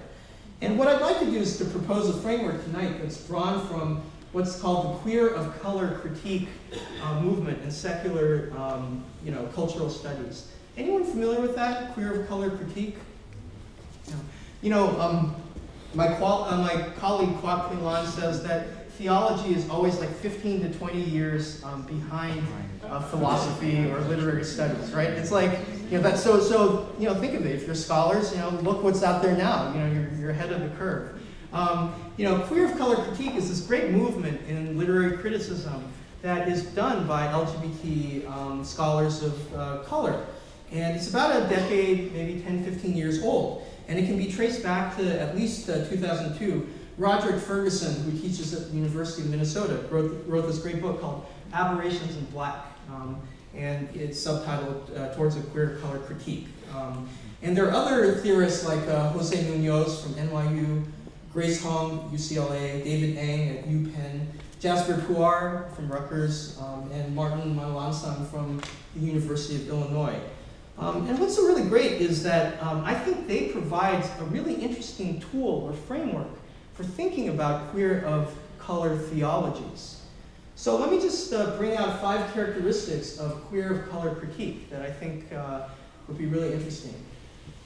And what I'd like to do is to propose a framework tonight that's drawn from what's called the queer of color critique movement in secular, cultural studies. Anyone familiar with that, queer of color critique? My colleague Kwok Ping Lan says that theology is always like 15 to 20 years behind philosophy or literary studies, right? It's like, that's so think of it. If you're scholars, look what's out there now. You're ahead of the curve. Queer of color critique is this great movement in literary criticism that is done by LGBT scholars of color. And it's about a decade, maybe 10, 15 years old. And it can be traced back to at least 2002. Roderick Ferguson, who teaches at the University of Minnesota, wrote this great book called Aberrations in Black. And it's subtitled Towards a Queer Color Critique. And there are other theorists like Jose Munoz from NYU, Grace Hong, UCLA, David Eng at UPenn, Jasper Puar from Rutgers, and Martin Manalansan from the University of Illinois. And what's so really great is that I think they provide a really interesting tool or framework for thinking about queer of color theologies. So let me just bring out 5 characteristics of queer of color critique that I think would be really interesting.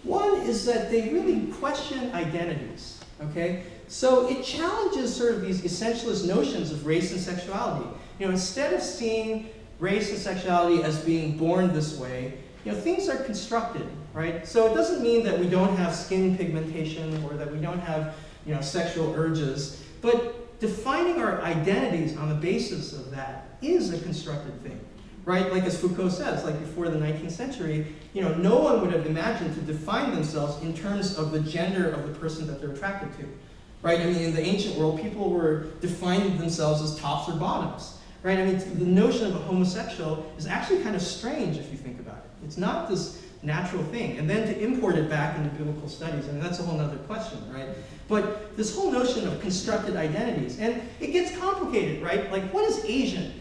One is that they really question identities, okay? So it challenges sort of these essentialist notions of race and sexuality. Instead of seeing race and sexuality as being born this way, things are constructed, right? So it doesn't mean that we don't have skin pigmentation or that we don't have, sexual urges, but defining our identities on the basis of that is a constructed thing, right? Like as Foucault says, like before the 19th century, no one would have imagined to define themselves in terms of the gender of the person that they're attracted to, right? I mean, in the ancient world, people were defining themselves as tops or bottoms, right? I mean, the notion of a homosexual is actually kind of strange if you think about it. It's not this natural thing. And then to import it back into biblical studies, I mean, that's a whole other question, right? But this whole notion of constructed identities, and it gets complicated, right? Like, what is Asian?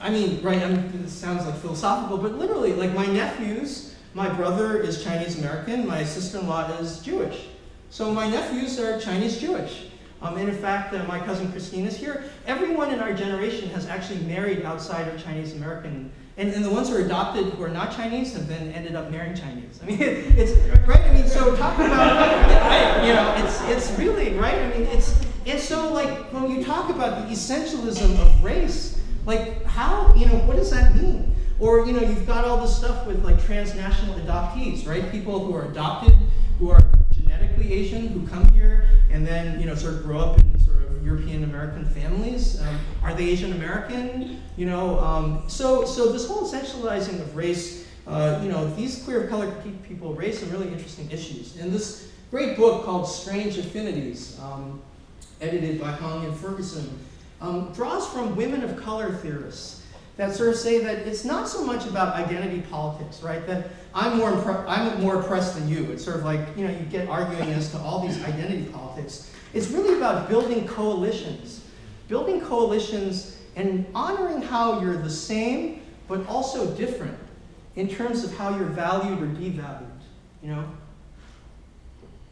It sounds like philosophical, but literally, like my nephews, my brother is Chinese American, my sister-in-law is Jewish. So my nephews are Chinese Jewish. And in fact, my cousin Christine is here. Everyone in our generation has actually married outside of Chinese American. And the ones who are adopted who are not Chinese have then ended up marrying Chinese. I mean, it's, right? I mean, so talk about, it's really, right? I mean, and so like, when you talk about the essentialism of race, like how, what does that mean? Or, you've got all this stuff with like transnational adoptees, right? People who are adopted, who are genetically Asian, who come here and then, sort of grow up in sort of European American families. Are they Asian American? So this whole essentializing of race, these queer of color people raise some really interesting issues. And this great book called Strange Affinities, edited by Hong and Ferguson, draws from women of color theorists that sort of say that it's not so much about identity politics, right? That I'm more oppressed than you. It's sort of like, you get arguing as to all these identity politics. It's really about building coalitions and honoring how you're the same, but also different in terms of how you're valued or devalued,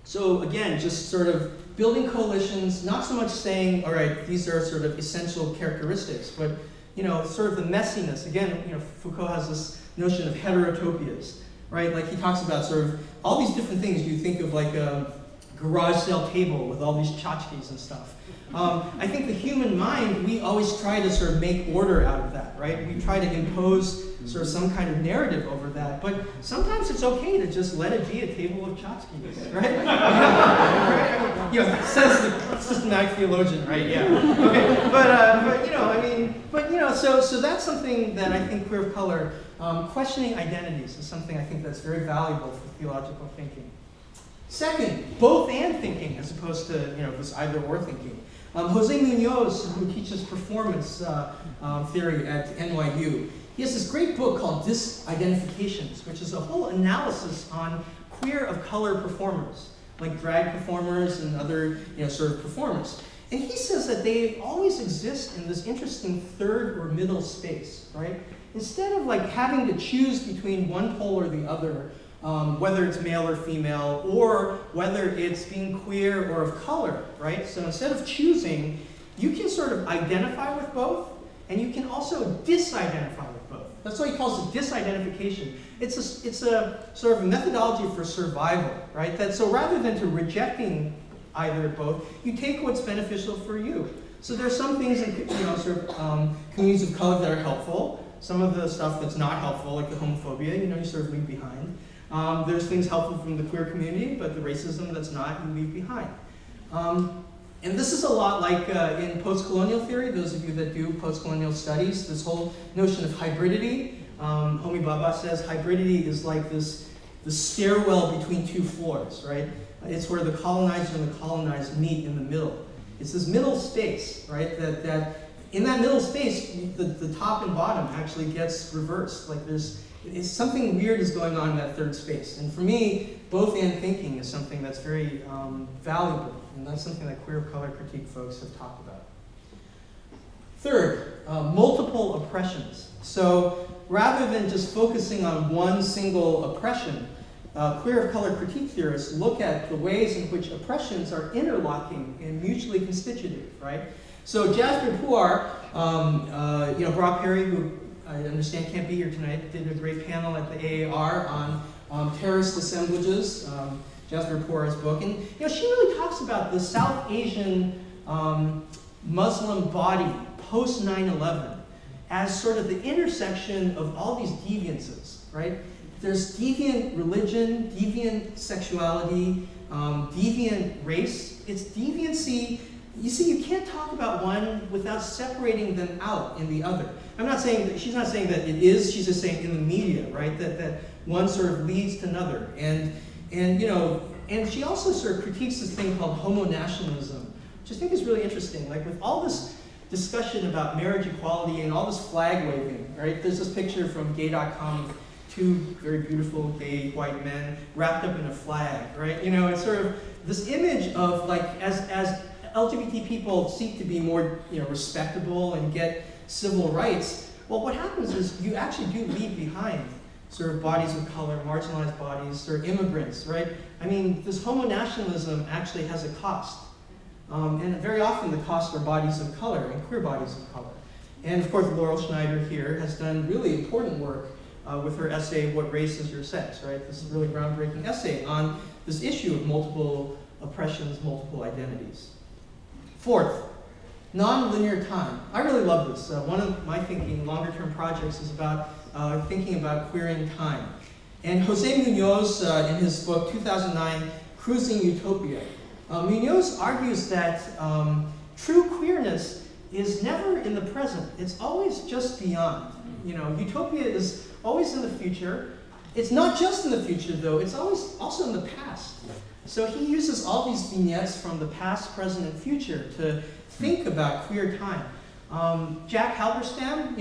So again, just sort of building coalitions, not so much saying, all right, these are sort of essential characteristics, but sort of the messiness. Again, Foucault has this notion of heterotopias, right? Like he talks about sort of all these different things. You think of like a garage sale table with all these tchotchkes and stuff. I think the human mind, we always try to sort of make order out of that, right? We try to impose sort of some kind of narrative over that, but sometimes it's okay to just let it be a table of tchotchkes, right? Says the systematic theologian, right? Yeah. Okay. So that's something that I think queer of color, questioning identities is something I think that's very valuable for theological thinking. Second, both and thinking as opposed to this either or thinking. Jose Munoz, who teaches performance theory at NYU, he has this great book called Disidentifications, which is a whole analysis on queer of color performers, like drag performers and other sort of performers. And he says that they always exist in this interesting third or middle space, right? Instead of like having to choose between one pole or the other, whether it's male or female, or whether it's being queer or of color, right? So instead of choosing, you can sort of identify with both, and you can also disidentify with both. That's why he calls it disidentification. It's a sort of a methodology for survival, right? That so rather than to rejecting either or both, you take what's beneficial for you. So there's some things in communities of color that are helpful. Some of the stuff that's not helpful, like the homophobia, you sort of leave behind. There's things helpful from the queer community, but the racism that's not, you leave behind. And this is a lot like in post-colonial theory, those of you that do post-colonial studies, this whole notion of hybridity. Homi Bhabha says hybridity is like the stairwell between two floors, right? It's where the colonizer and the colonized meet in the middle. It's this middle space, right? That in that middle space, the top and bottom actually gets reversed. Like it's something weird is going on in that third space. And for me, both and thinking is something that's very valuable. And that's something that queer of color critique folks have talked about. Third, multiple oppressions. So rather than just focusing on one single oppression, queer of color critique theorists look at the ways in which oppressions are interlocking and mutually constitutive, right? So Jasbir Puar, Brock Perry, who I understand can't be here tonight, did a great panel at the AAR on Terrorist Assemblages, Jasper Pora's book. And she really talks about the South Asian Muslim body post 9/11 as sort of the intersection of all these deviances, right? There's deviant religion, deviant sexuality, deviant race. It's deviancy. You see, you can't talk about one without separating them out in the other. I'm not saying that, she's not saying that it is, she's just saying in the media, right? That one sort of leads to another. And she also sort of critiques this thing called Homo Nationalism, which I think is really interesting. Like with all this discussion about marriage equality and all this flag waving, right? There's this picture from gay.com of two very beautiful gay white men wrapped up in a flag, right? It's sort of this image of like, as LGBT people seek to be more respectable and get civil rights, well, what happens is you actually do leave behind sort of bodies of color, marginalized bodies, sort of immigrants, right? I mean, this Homo Nationalism actually has a cost. And very often the costs are bodies of color and queer bodies of color. And of course, Laurel Schneider here has done really important work with her essay, What Race Is Your Sex, right? This is a really groundbreaking essay on this issue of multiple oppressions, multiple identities. Fourth, non-linear time. I really love this. One of my longer-term projects is about thinking about queering time. And Jose Munoz, in his book 2009, Cruising Utopia, Munoz argues that true queerness is never in the present. It's always just beyond. Utopia is always in the future. It's not just in the future, though. It's always also in the past. So he uses all these vignettes from the past, present, and future to think about queer time. Jack Halberstam,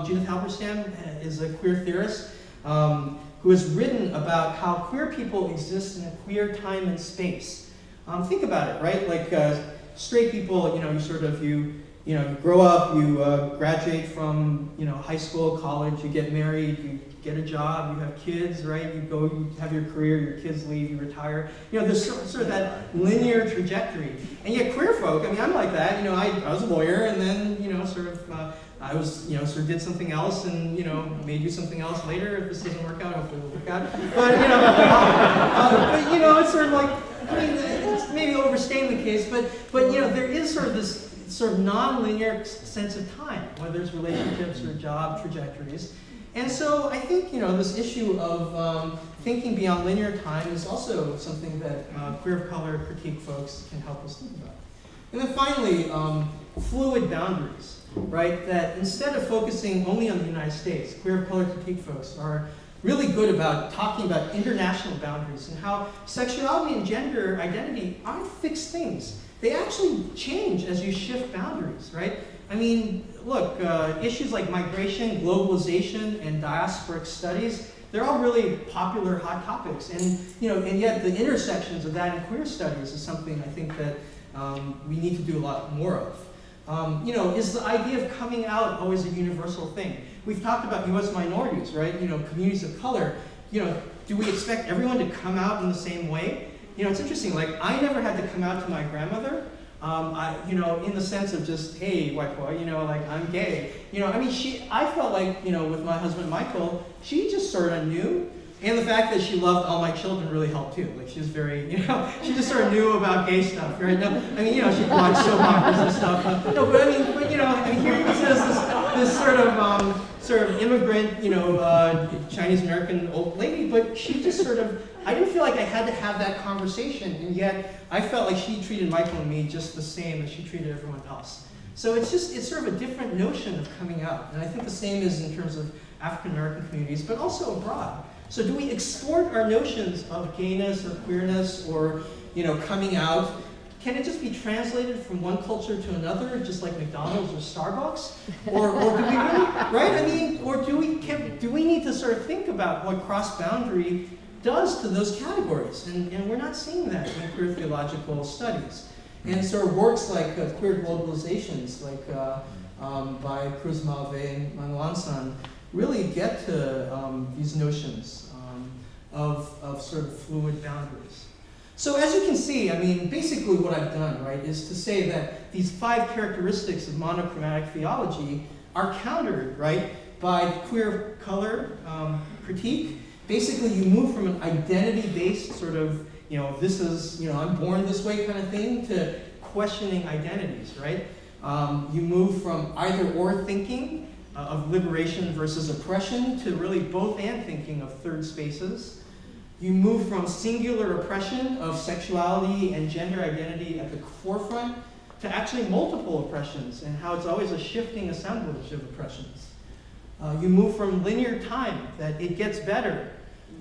Judith Halberstam is a queer theorist who has written about how queer people exist in a queer time and space. Think about it, right? Like straight people, you grow up, you graduate from high school, college, you get married, you get a job, you have kids, right? You have your career, your kids leave, you retire. There's sort of that linear trajectory. And yet queer folk, I'm like that. I was a lawyer, and then I was sort of did something else, and may do something else later. If this doesn't work out, hopefully it'll work out. But it's sort of like, it's maybe overstating the case, but there is sort of this sort of non-linear sense of time, whether it's relationships or job trajectories. And so I think this issue of thinking beyond linear time is also something that queer of color critique folks can help us think about. And then finally, fluid boundaries, right? That instead of focusing only on the United States, queer of color critique folks are really good about talking about international boundaries and how sexuality and gender identity aren't fixed things. They actually change as you shift boundaries, right? Look, issues like migration, globalization, and diasporic studies, they're all really popular hot topics. And, and yet the intersections of that in queer studies is something I think that we need to do a lot more of. Is the idea of coming out always a universal thing? We've talked about US minorities, right? Communities of color. Do we expect everyone to come out in the same way? It's interesting, like, I never had to come out to my grandmother, in the sense of just, hey, white boy, like, I'm gay. I felt like, with my husband, Michael, she just sort of knew. And the fact that she loved all my children really helped too. Like, she was very, she just sort of knew about gay stuff, right? No, she watched soap operas and stuff. Here this is this sort of immigrant, Chinese American old lady, but she just sort of, I didn't feel like I had to have that conversation, and yet I felt like she treated Michael and me just the same as she treated everyone else. So it's sort of a different notion of coming out, and I think the same is in terms of African American communities, but also abroad. So do we export our notions of gayness or queerness or coming out? Can it just be translated from one culture to another, just like McDonald's or Starbucks? Or do we really, right? Or do we need to sort of think about what cross-boundary does to those categories? And we're not seeing that in queer theological studies. And sort of works like Queer Globalizations, like by Cruz Malve and Manwansan, really get to these notions of sort of fluid boundaries. So as you can see, basically what I've done, right, is to say that these 5 characteristics of monochromatic theology are countered, right, by queer color critique, Basically, you move from an identity-based sort of, this is, I'm born this way kind of thing, to questioning identities, right? You move from either or thinking of liberation versus oppression to really both and thinking of third spaces. You move from singular oppression of sexuality and gender identity at the forefront to actually multiple oppressions and how it's always a shifting assemblage of oppressions. You move from linear time, that it gets better,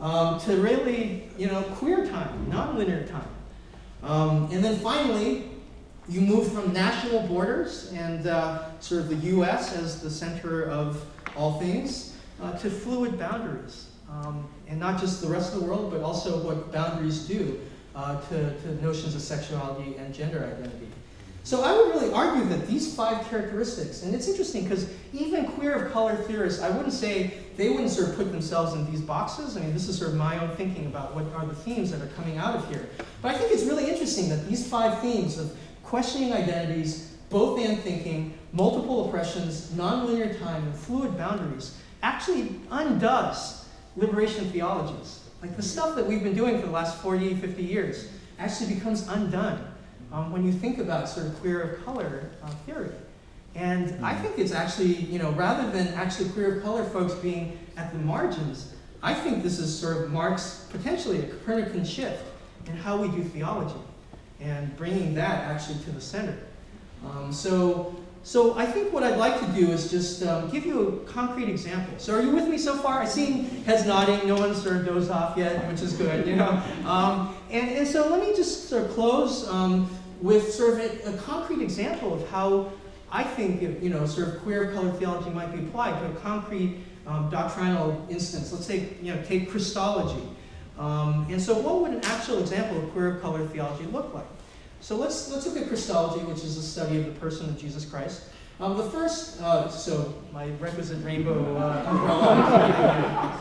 to really, queer time, non-linear time. And then finally, you move from national borders and sort of the US as the center of all things to fluid boundaries. And not just the rest of the world, but also what boundaries do to notions of sexuality and gender identity. So I would really argue that these 5 characteristics, and it's interesting because even queer of color theorists, I wouldn't say, they wouldn't sort of put themselves in these boxes. I mean, this is sort of my own thinking about what are the themes that are coming out of here. But I think it's really interesting that these 5 themes of questioning identities, both and thinking, multiple oppressions, nonlinear time, and fluid boundaries actually undoes liberation theologies. Like the stuff that we've been doing for the last 40, 50 years actually becomes undone when you think about sort of queer of color theory. And I think it's actually, rather than actually queer of color folks being at the margins, I think this is sort of marks potentially a Copernican shift in how we do theology and bringing that actually to the center. So I think what I'd like to do is just give you a concrete example. So are you with me so far? I see heads nodding. No one's sort of dozed off yet, which is good, And so let me just sort of close with sort of a concrete example of how I think, sort of queer of color theology might be applied to a concrete doctrinal instance. Let's say, take Christology. And so what would an actual example of queer of color theology look like? So let's look at Christology, which is the study of the person of Jesus Christ. The first, so my requisite rainbow umbrella.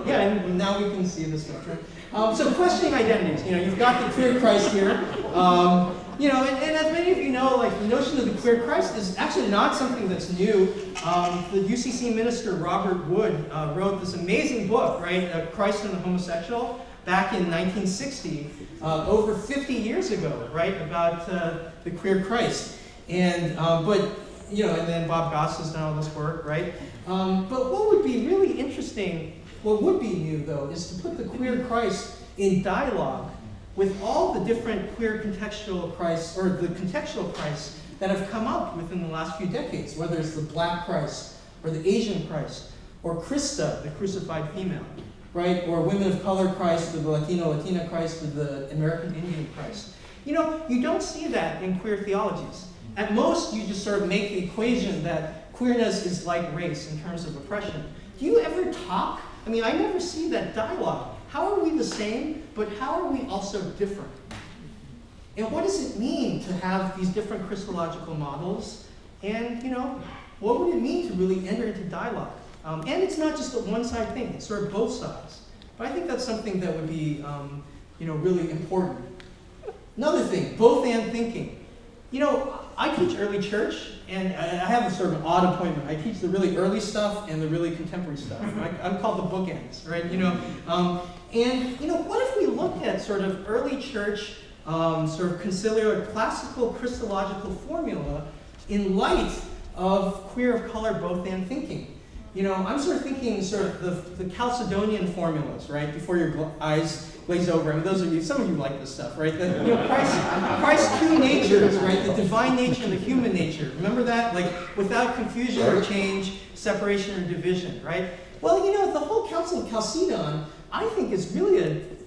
Yeah, and now we can see the structure. So questioning identities. You've got the queer Christ here. And as many of you know, like the notion of the queer Christ is actually not something that's new. The UCC minister Robert Wood wrote this amazing book, right, Christ and the Homosexual, back in 1960, over 50 years ago, right, about the queer Christ. And and then Bob Goss has done all this work, right? But what would be really interesting, what would be new though, is to put the queer Christ in dialogue with all the different queer contextual Christs, or the contextual Christs that have come up within the last few decades, whether it's the Black Christ, or the Asian Christ, or Christa, the crucified female, right? Or women of color Christ, or the Latina Christ, or the American Indian Christ. You don't see that in queer theologies. At most, you just sort of make the equation that queerness is like race in terms of oppression. Do you ever talk? I mean, I never see that dialogue. How are we the same, but how are we also different? And what does it mean to have these different Christological models? And, what would it mean to really enter into dialogue? And it's not just a one-side thing, it's sort of both sides. But I think that's something that would be, really important. Another thing, both and thinking. I teach early church, and I have a sort of an odd appointment. I teach the really early stuff and the really contemporary stuff. I'm called the bookends, right? What if we looked at sort of early church, sort of conciliar, classical Christological formula in light of queer of color, both and thinking? I'm sort of thinking sort of the Chalcedonian formulas, right? Before your eyes glaze over. I mean, those of you, some of you like this stuff, right? Christ's two natures, right? The divine nature and the human nature. Remember that? Like, without confusion or change, separation or division, right? Well, the whole Council of Chalcedon, I think is really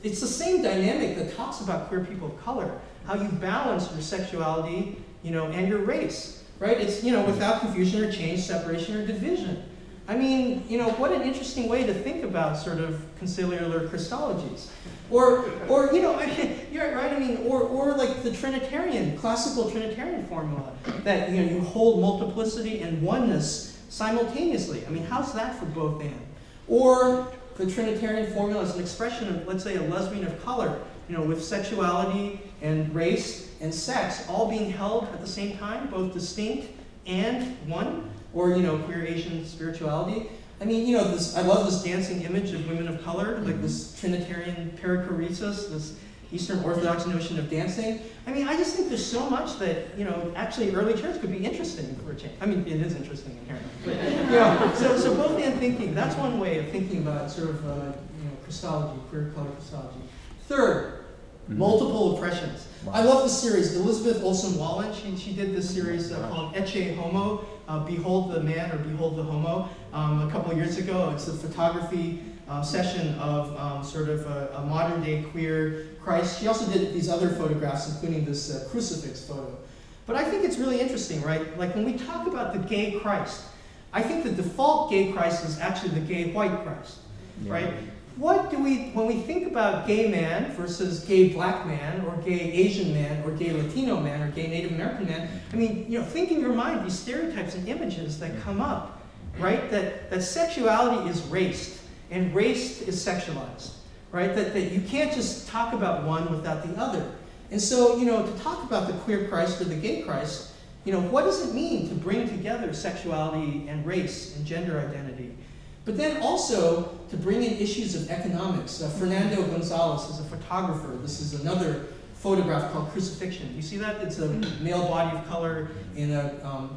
it's the same dynamic that talks about queer people of color, how you balance your sexuality, and your race, right? It's, without confusion or change, separation or division. I mean, what an interesting way to think about sort of conciliar Christologies. Or you're right, I mean, or like the Trinitarian, classical Trinitarian formula, that, you hold multiplicity and oneness simultaneously. I mean, how's that for both and? Or the Trinitarian formula is an expression of, let's say, a lesbian of color, with sexuality and race and sex all being held at the same time, both distinct and one, or, queer Asian spirituality. I mean, you know, I love this dancing image of women of color, like this Trinitarian perichoresis, this Eastern Orthodox notion of dancing. I mean, I just think there's so much that, you know, actually early church could be interesting for a change. I mean, it is interesting inherently. But, you know, so both and thinking, that's one way of thinking about sort of, you know, Christology, queer color Christology. Third, multiple oppressions. I love this series. Elizabeth Olsen Wallen, she did this series called Ecce Homo, Behold the Man or Behold the Homo, a couple of years ago. It's a photography session of sort of a modern day queer Christ. She also did these other photographs, including this crucifix photo. But I think it's really interesting, right? Like when we talk about the gay Christ, I think the default gay Christ is actually the gay white Christ, right? What do when we think about gay man versus gay black man, or gay Asian man, or gay Latino man, or gay Native American man, I mean, you know, think in your mind these stereotypes and images that come up, right? That sexuality is raced, and race is sexualized, right? That you can't just talk about one without the other. And so, you know, to talk about the queer Christ or the gay Christ, you know, what does it mean to bring together sexuality and race and gender identity? But then also to bring in issues of economics. Fernando Gonzalez is a photographer. This is another photograph called Crucifixion. You see that? It's a male body of color in a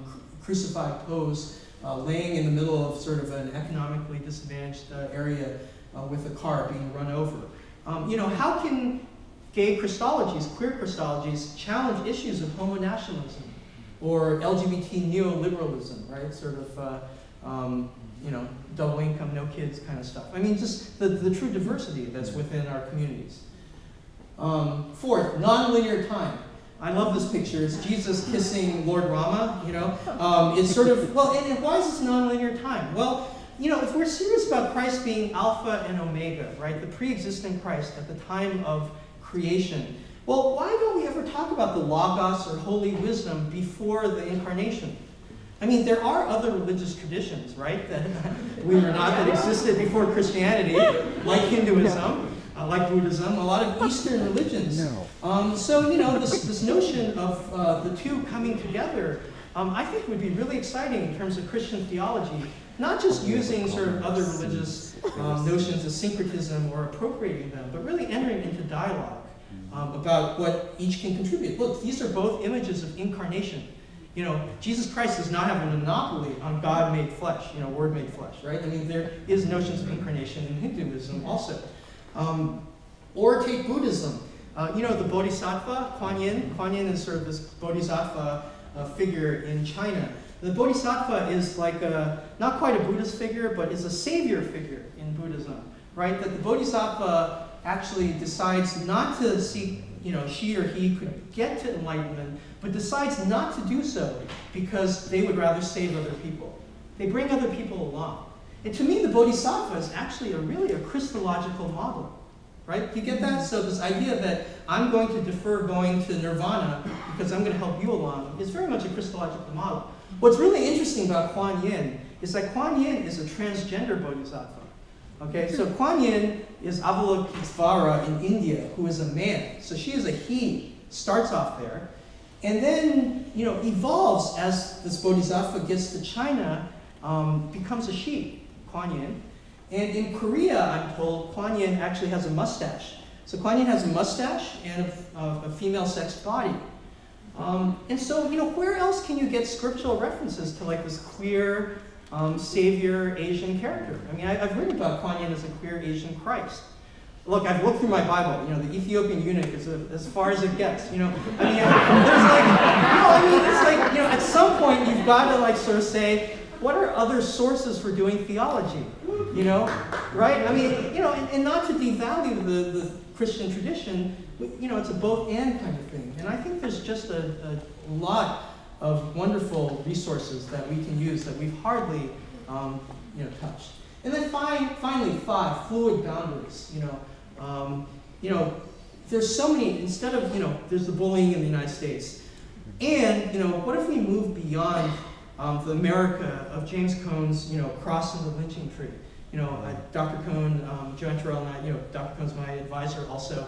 crucified pose, laying in the middle of sort of an economically disadvantaged area with a car being run over. You know, how can gay Christologies, queer Christologies, challenge issues of Homo Nationalism or LGBT neoliberalism, right? Sort of, you know, double income, no kids kind of stuff. I mean, just the true diversity that's within our communities. Fourth, nonlinear time. I love this picture. It's Jesus kissing Lord Rama, you know. It's sort of, well, and why is this nonlinear time? Well, you know, if we're serious about Christ being Alpha and Omega, right, the pre-existent Christ at the time of creation, well, why don't we ever talk about the Logos or Holy Wisdom before the Incarnation? I mean, there are other religious traditions, right, that believe it or not, that existed before Christianity, like Hinduism, like Buddhism, a lot of Eastern religions. So, you know, this notion of the two coming together, I think would be really exciting in terms of Christian theology, not just using sort of other religious notions of syncretism or appropriating them, but really entering into dialogue about what each can contribute. Look, these are both images of incarnation. You know, Jesus Christ does not have a monopoly on God made flesh, you know, Word made flesh, right? I mean, there is notions of incarnation in Hinduism also. Or take Buddhism. You know, the Bodhisattva, Kuan Yin. Kuan Yin is sort of this Bodhisattva figure in China. The Bodhisattva is like not quite a Buddhist figure, but is a savior figure in Buddhism, right? That the Bodhisattva actually decides not to seek, you know, she or he could get to enlightenment, but decides not to do so because they would rather save other people. They bring other people along. And to me, the Bodhisattva is actually really a Christological model, right? Do you get that? So this idea that I'm going to defer going to nirvana because I'm going to help you along is very much a Christological model. What's really interesting about Kuan Yin is that Kuan Yin is a transgender Bodhisattva. Okay, so Kuan Yin is Avalokitesvara in India, who is a man. So she is a he, starts off there, and then, you know, evolves as this Bodhisattva gets to China, becomes a she, Kuan Yin. And in Korea, I'm told, Kuan Yin actually has a mustache. So Kuan Yin has a mustache and a female-sexed body. And so, you know, where else can you get scriptural references to like this queer, savior Asian character? I mean, I've written about Kuan Yin as a queer Asian Christ. Look, I've looked through my Bible. You know, the Ethiopian eunuch is as far as it gets. You know, I mean, there's like, no, I mean, it's like, you know, at some point you've got to like sort of say, what are other sources for doing theology? You know, right? I mean, you know, and not to devalue the Christian tradition, you know, it's a both-and kind of thing. And I think there's just a lot of wonderful resources that we can use that we've hardly, you know, touched. And then finally, 5, fluid boundaries. You know, there's so many, instead of, you know, there's the bullying in the United States. And, you know, what if we move beyond the America of James Cone's, you know, cross and the lynching tree? You know, Dr. Cone, Joanne Terrell and I, you know, Dr. Cone's my advisor also.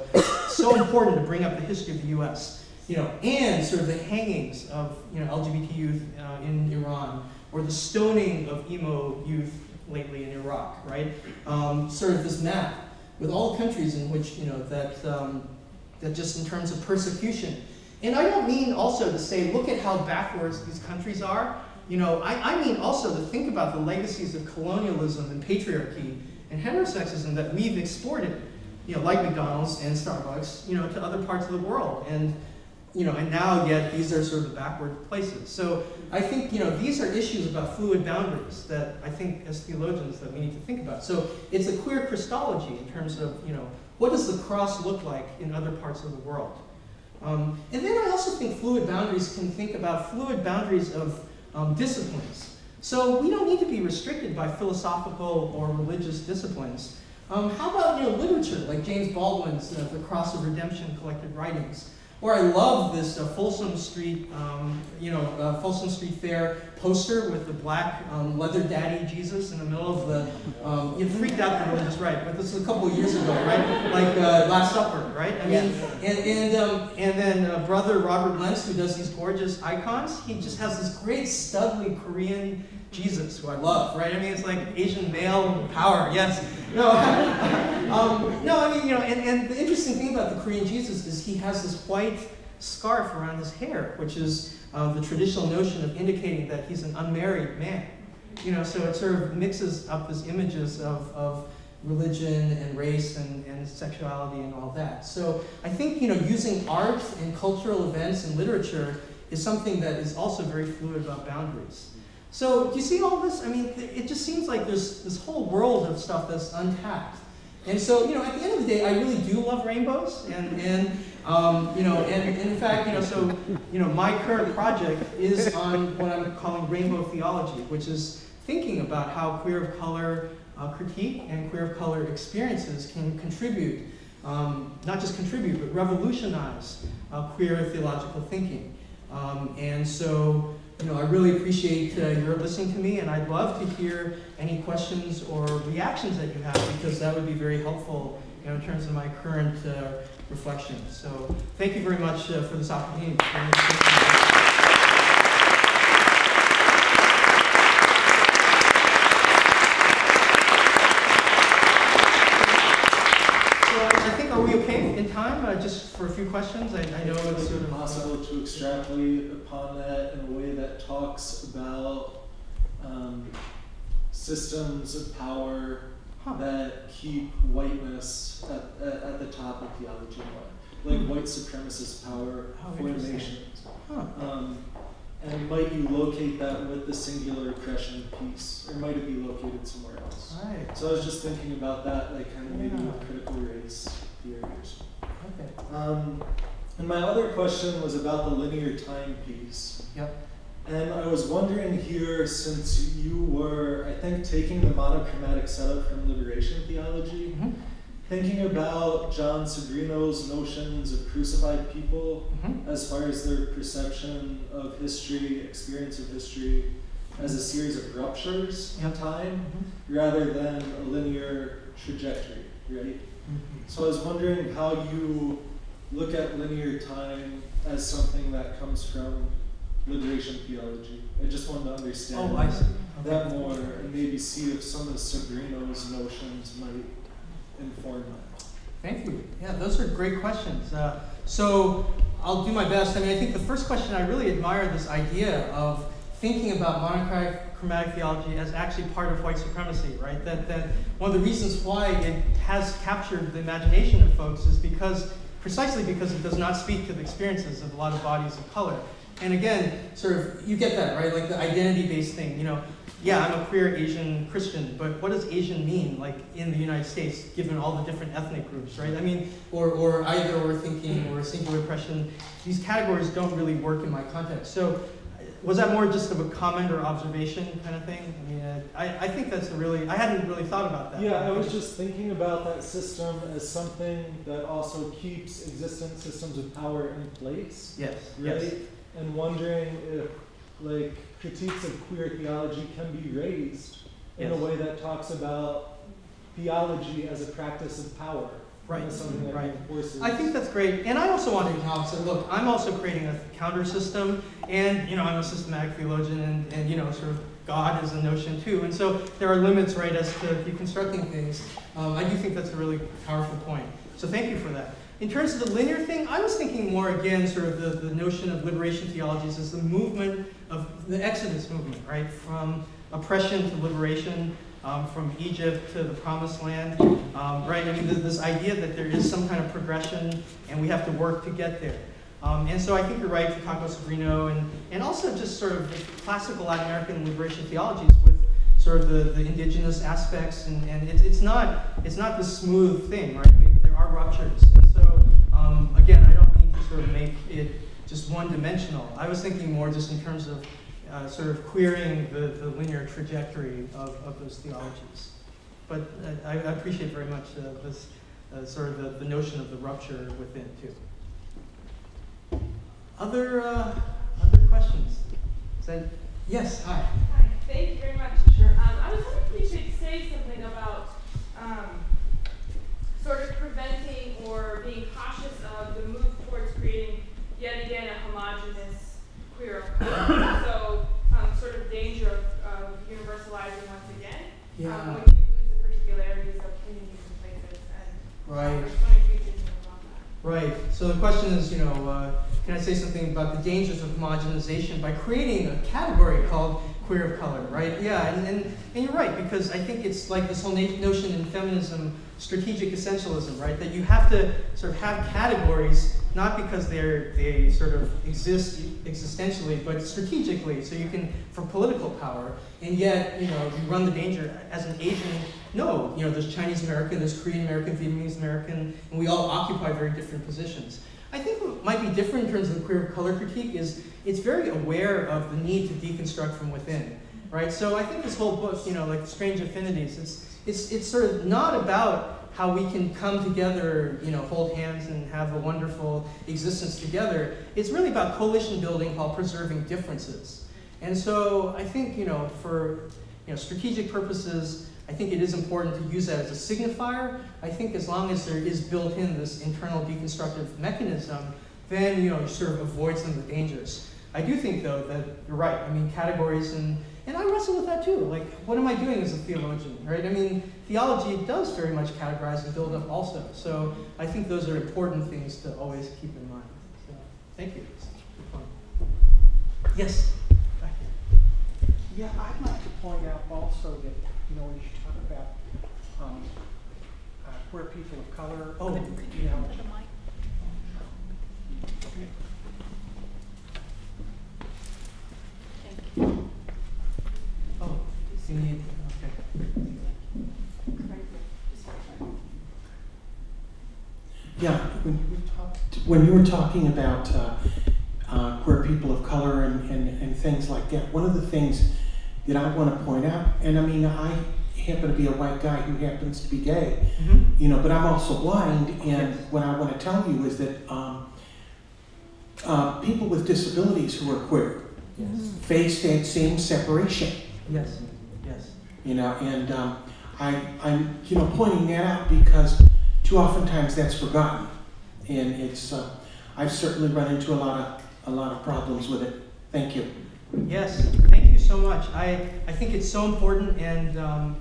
So important to bring up the history of the U.S., you know, and sort of the hangings of, you know, LGBT youth in Iran, or the stoning of emo youth, lately in Iraq, right? Sort of this map with all countries in which, that just in terms of persecution. And I don't mean also to say, look at how backwards these countries are. I mean also to think about the legacies of colonialism and patriarchy and heterosexism that we've exported, like McDonald's and Starbucks, to other parts of the world. And now yet these are sort of the backward places. So I think, these are issues about fluid boundaries that I think as theologians that we need to think about. So it's a queer Christology in terms of, what does the cross look like in other parts of the world? And then I also think fluid boundaries can think about fluid boundaries of disciplines. So we don't need to be restricted by philosophical or religious disciplines. How about literature, like James Baldwin's The Cross of Redemption collected writings? Or I love this Folsom Street Fair poster with the black leather daddy Jesus in the middle of the. It freaked out the religious right, but this was a couple of years ago, right? Like Last Supper, right? I mean, and then Brother Robert Lentz, who does these gorgeous icons, he just has this great studly Korean Jesus, who I love, right? I mean, it's like Asian male power, yes. No, and the interesting thing about the Korean Jesus is he has this white scarf around his hair, which is the traditional notion of indicating that he's an unmarried man. So it sort of mixes up these images of religion and race and sexuality and all that. So I think, using art and cultural events and literature is something that is also very fluid about boundaries. So do you see all this? I mean, it just seems like there's this whole world of stuff that's untapped. And so, at the end of the day, I really do love rainbows. And in fact, my current project is on what I'm calling rainbow theology, which is thinking about how queer of color critique and queer of color experiences can contribute, not just contribute, but revolutionize queer theological thinking. And so, I really appreciate your listening to me, and I'd love to hear any questions or reactions that you have, because that would be very helpful in terms of my current reflection. So thank you very much for this opportunity. Are we okay in time? Just for a few questions? I know it's sort of possible to extrapolate upon that in a way that talks about systems of power that keep whiteness at the top of theology, like white supremacist power formations. And might you locate that with the singular oppression piece, or might it be located somewhere else? Right. So I was just thinking about that, like kind of maybe with critical race theories. Okay. And my other question was about the linear time piece. Yep. And I was wondering here, since you were, I think, taking the monochromatic setup from liberation theology, thinking about John Sobrino's notions of crucified people as far as their perception of history, experience of history, as a series of ruptures in time, rather than a linear trajectory, right? So I was wondering how you look at linear time as something that comes from liberation theology. I just wanted to understand that more, and maybe see if some of Sobrino's notions might inform that. Thank you. Yeah, those are great questions. So I'll do my best. I mean, I think the first question, I really admire this idea of thinking about monochromatic theology as actually part of white supremacy, right? That one of the reasons why it has captured the imagination of folks is precisely because it does not speak to the experiences of a lot of bodies of color. And again, sort of, you get that, right? Like the identity-based thing, yeah, I'm a queer Asian Christian, but what does Asian mean, like in the United States, given all the different ethnic groups, right? I mean, or either or thinking or singular oppression, these categories don't really work in my context. So was that more just of a comment or observation kind of thing? I mean, I think that's I hadn't really thought about that. Yeah, I was just thinking about that system as something that also keeps existent systems of power in place. Yes, right? yes. And wondering if, like, critiques of queer theology can be raised in a way that talks about theology as a practice of power, Right, Something that right. enforces. I think that's great. And I also want to acknowledge that, look, I'm also creating a counter system, and, you know, I'm a systematic theologian, and you know, sort of God is a notion too. And so there are limits, right, as to deconstructing things. I do think that's a really powerful point. So thank you for that. In terms of the linear thing, I was thinking more, again, sort of the notion of liberation theologies as the movement of the Exodus movement, right? From oppression to liberation, from Egypt to the Promised Land, right? I mean, this idea that there is some kind of progression and we have to work to get there. And so I think you're right to talk about Sobrino and also just sort of classical Latin American liberation theologies with sort of the indigenous aspects, and it's not this smooth thing, right? I mean, there are ruptures. And so, again, I don't mean to sort of make it just one-dimensional. I was thinking more just in terms of sort of queering the linear trajectory of those theologies. But I appreciate very much this sort of the notion of the rupture within, too. Other questions? Yes, hi. Hi, thank you very much. Sure. I was wondering if you should say something about sort of preventing or being cautious of the move towards creating yet again a homogeneous queer of color. So sort of danger of universalizing once again when you lose the particularities of communities and places. And right. I was wondering if you could think about that. Right. So the question is, you know, can I say something about the dangers of homogenization by creating a category called queer of color, right? Yeah, and you're right, because I think it's like this whole notion in feminism, strategic essentialism, right? That you have to sort of have categories, not because they sort of exist existentially, but strategically, so you can, for political power, and yet, you know, you run the danger as an Asian. No, you know, there's Chinese American, there's Korean American, Vietnamese American, and we all occupy very different positions. I think what might be different in terms of the queer of color critique is it's very aware of the need to deconstruct from within, right? So I think this whole book, you know, like Strange Affinities, it's sort of not about how we can come together, you know, hold hands and have a wonderful existence together. It's really about coalition building while preserving differences. And so I think, you know, for strategic purposes, I think it is important to use that as a signifier. I think as long as there is built in this internal deconstructive mechanism, then, you know, you sort of avoid some of the dangers. I do think, though, that you're right. I mean, categories, and I wrestle with that too. Like, what am I doing as a theologian, right? I mean, theology does very much categorize and build up also. So I think those are important things to always keep in mind. So thank you. Good point. Yes? Back here. Yeah, I'd like to point out also that, you know, when you talk about queer people of color, you know, oh, you need, okay. yeah, when you were talking about queer people of color and things like that, one of the things that I want to point out, and I mean, I happen to be a white guy who happens to be gay, you know, but I'm also blind, and what I want to tell you is that people with disabilities who are queer face that same separation. Yes, yes. You know, and I'm you know, pointing that out because too oftentimes that's forgotten, and it's I've certainly run into a lot of problems with it. Thank you. Yes, thank you so much. I think it's so important, and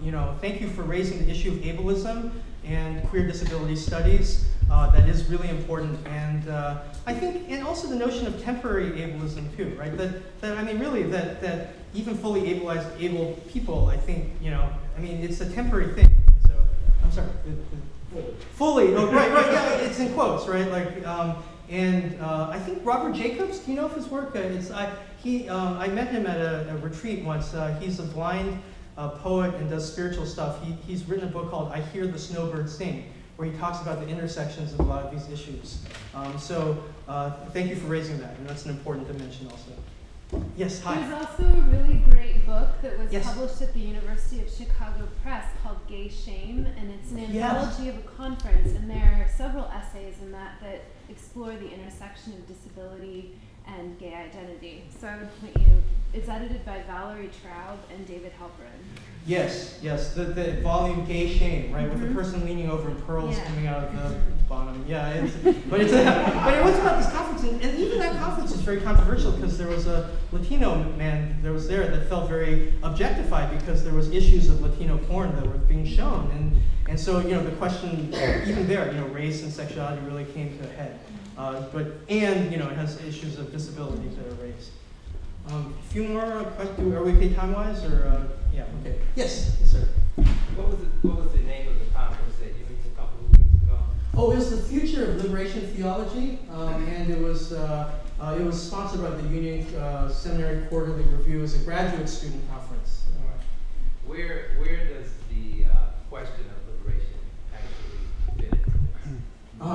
you know, thank you for raising the issue of ableism and queer disability studies. That is really important, and I think, and also the notion of temporary ableism too, right? That I mean, really, that even fully able people, I think, you know, I mean, it's a temporary thing. So I'm sorry, fully. Oh, right, yeah, it's in quotes, right? Like, and I think Robert Jacobs. Do you know of his work? I met him at a retreat once. He's a blind poet and does spiritual stuff. He's written a book called I Hear the Snowbird Sing, where he talks about the intersections of a lot of these issues. So thank you for raising that, and that's an important dimension also. Yes, hi. There's also a really great book that was Yes. published at the University of Chicago Press called Gay Shame, and it's an anthology of a conference, and there are several essays in that explore the intersection of disability and gay identity. So I would point you it's edited by Valerie Traub and David Halperin. Yes, the volume Gay Shame, right, with the person leaning over and pearls coming out of the bottom. Yeah, but it was about this conference, and even that conference is very controversial because there was a Latino man that was there that felt very objectified because there was issues of Latino porn that were being shown, and so the question even there, race and sexuality really came to a head. It has issues of disability that are raised. A few more questions. Are we okay time-wise, or yeah? Okay. Yes, sir. What was the name of the conference that you went to a couple of weeks ago? Oh, it was the Future of Liberation Theology, and it was sponsored by the Union Seminary Quarterly Review as a graduate student conference. Where does the question of liberation actually fit into this? And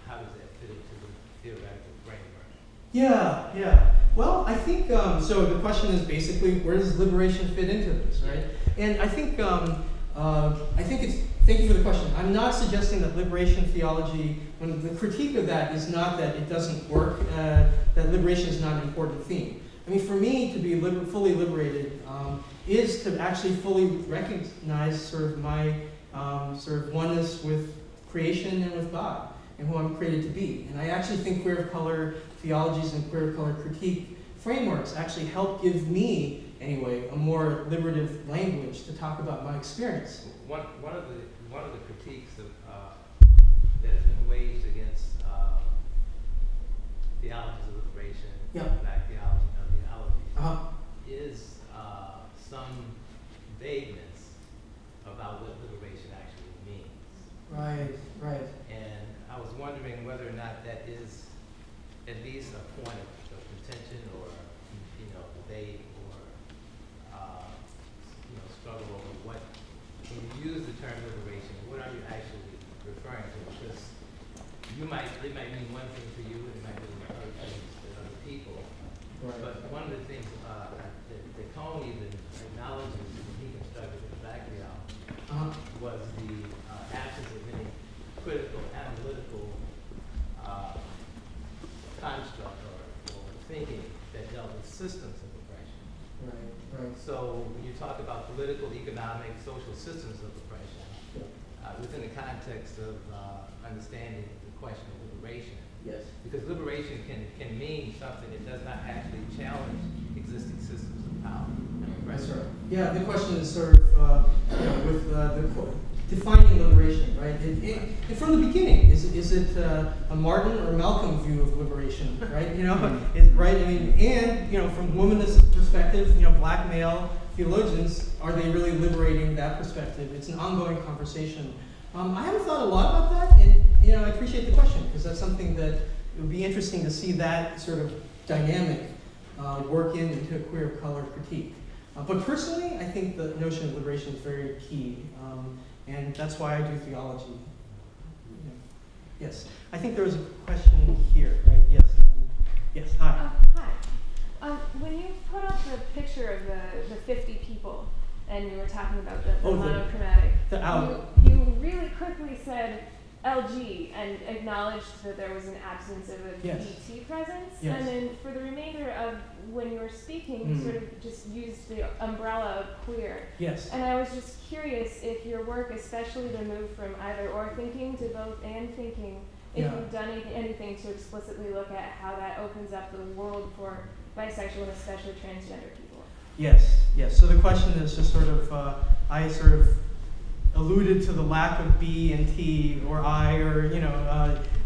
how does that fit into the theoretical framework? Yeah. Well, I think so. The question is basically, where does liberation fit into this, right? And I think it's. Thank you for the question. I'm not suggesting that liberation theology, when the critique of that is not that it doesn't work, that liberation is not an important theme. I mean, for me to be fully liberated is to actually fully recognize sort of my sort of oneness with creation and with God and who I'm created to be. And I actually think queer of color theologies and queer of color critique frameworks actually help give me, anyway, a more liberative language to talk about my experience. One of the critiques of, that has been waged against theologies of liberation, black theology, theologies, is some vagueness about what liberation actually means. Right. And I was wondering whether or not that is at least a point of contention or debate or struggle over what, when you use the term liberation, what are you actually referring to? Because it might mean one thing to you, and it might mean other things to other people. Right. But one of the things that Cone even acknowledges when he constructed the black theology was the absence of any critical, analytical construct or thinking that dealt with systems of oppression. Right. So when you talk about political, economic, social systems of oppression, within the context of understanding the question of liberation, because liberation can mean something that does not actually challenge existing systems of power and oppression. That's right. Yeah, the question is sort of with defining liberation, right? And from the beginning, is it a Martin or Malcolm view of liberation, right? Right? I mean, and from womanist perspective, black male theologians, are they really liberating that perspective? It's an ongoing conversation. I haven't thought a lot about that, and I appreciate the question because that's something that it would be interesting to see that sort of dynamic work into a queer of color critique. But personally, I think the notion of liberation is very key. And that's why I do theology. Yes. I think there was a question here, right? Yes. Yes. Hi. Hi. When you put up the picture of the 50 people, and you were talking about the monochromatic, you really quickly said LG and acknowledged that there was an absence of a BT presence. Yes. And then for the remainder of when you were speaking, you sort of just used the umbrella of queer. Yes. And I was just curious if your work, especially the move from either or thinking to both and thinking, if you've done anything to explicitly look at how that opens up the world for bisexual and especially transgender people. Yes. So the question is just sort of, I sort of alluded to the lack of B and T or I or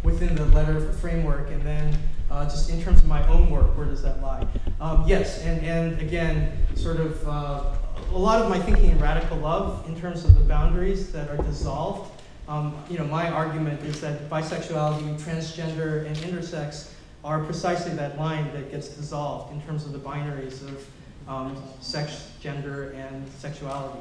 within the letter framework, and then just in terms of my own work, where does that lie? Yes, and again, sort of a lot of my thinking in radical love in terms of the boundaries that are dissolved. My argument is that bisexuality, transgender, and intersex are precisely that line that gets dissolved in terms of the binaries of sex, gender, and sexuality.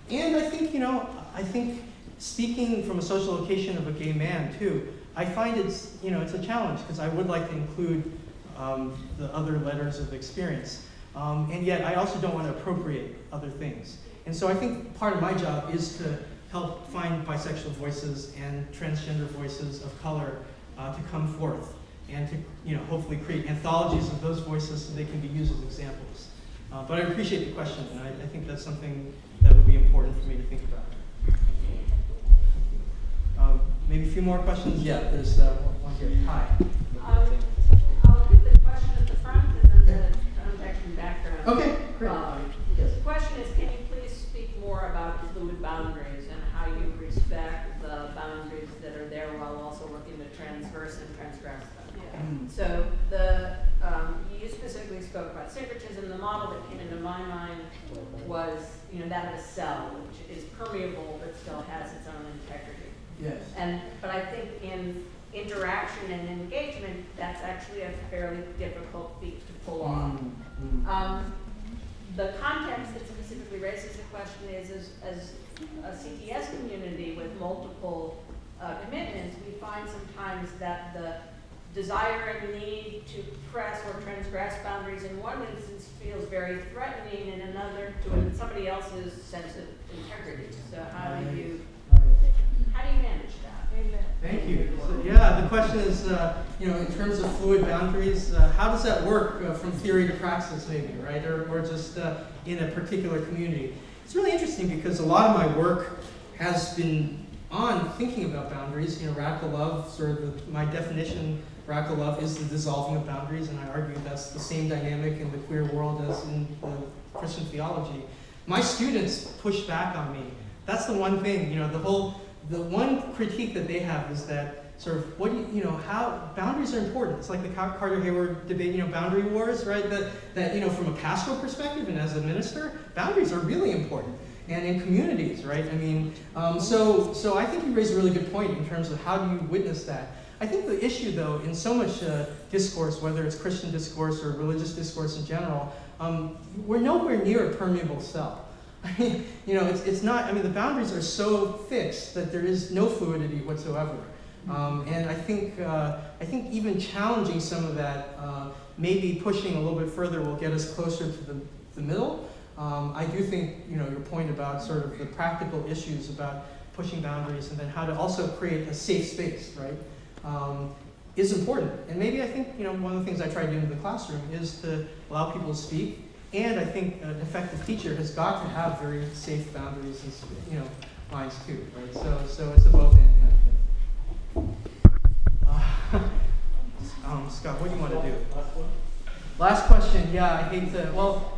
And I think speaking from a social location of a gay man too, I find it's a challenge because I would like to include the other letters of experience. And yet I also don't want to appropriate other things. And so I think part of my job is to help find bisexual voices and transgender voices of color to come forth. and to hopefully create anthologies of those voices so they can be used as examples. But I appreciate the question, and I think that's something that would be important for me to think about. Maybe a few more questions? Yeah, there's one here. Hi. I'll put the question at the front and then the context and background. Okay, great. The question is, can you please speak more about fluid boundaries and how you respect the boundaries that are there while also working to transverse and transgress them? Yeah. So you specifically spoke about syncretism. The model that came into my mind was that of a cell, which is permeable but still has its own integrity. Yes. But I think in interaction and engagement, that's actually a fairly difficult feat to pull off. The context that specifically raises the question is, as a CTS community with multiple commitments, we find sometimes that the desire and need to press or transgress boundaries in one instance feels very threatening in another to somebody else's sense of integrity. So how do you manage that? Thank you. So, yeah, the question is, in terms of fluid boundaries, how does that work from theory to praxis, maybe, right? Or just in a particular community? It's really interesting because a lot of my work has been on thinking about boundaries. Radical love, sort of my definition, radical love is the dissolving of boundaries, and I argue that's the same dynamic in the queer world as in the Christian theology. My students push back on me. That's the one thing, the one critique that they have is that sort of how boundaries are important. It's like the Carter Hayward debate, boundary wars, right? That from a pastoral perspective and as a minister, boundaries are really important. And in communities, right? So I think you raise a really good point in terms of how do you witness that. I think the issue, though, in so much discourse, whether it's Christian discourse or religious discourse in general, we're nowhere near a permeable cell. It's not. The boundaries are so fixed that there is no fluidity whatsoever. And I think even challenging some of that, maybe pushing a little bit further, will get us closer to the middle. I do think your point about sort of the practical issues about pushing boundaries and then how to also create a safe space, right, is important. And maybe I think one of the things I try to do in the classroom is to allow people to speak. And I think an effective teacher has got to have very safe boundaries and lines too, right? So it's a both-and kind of thing. Scott, what do you want to do? Last question. Yeah, I hate to. Well,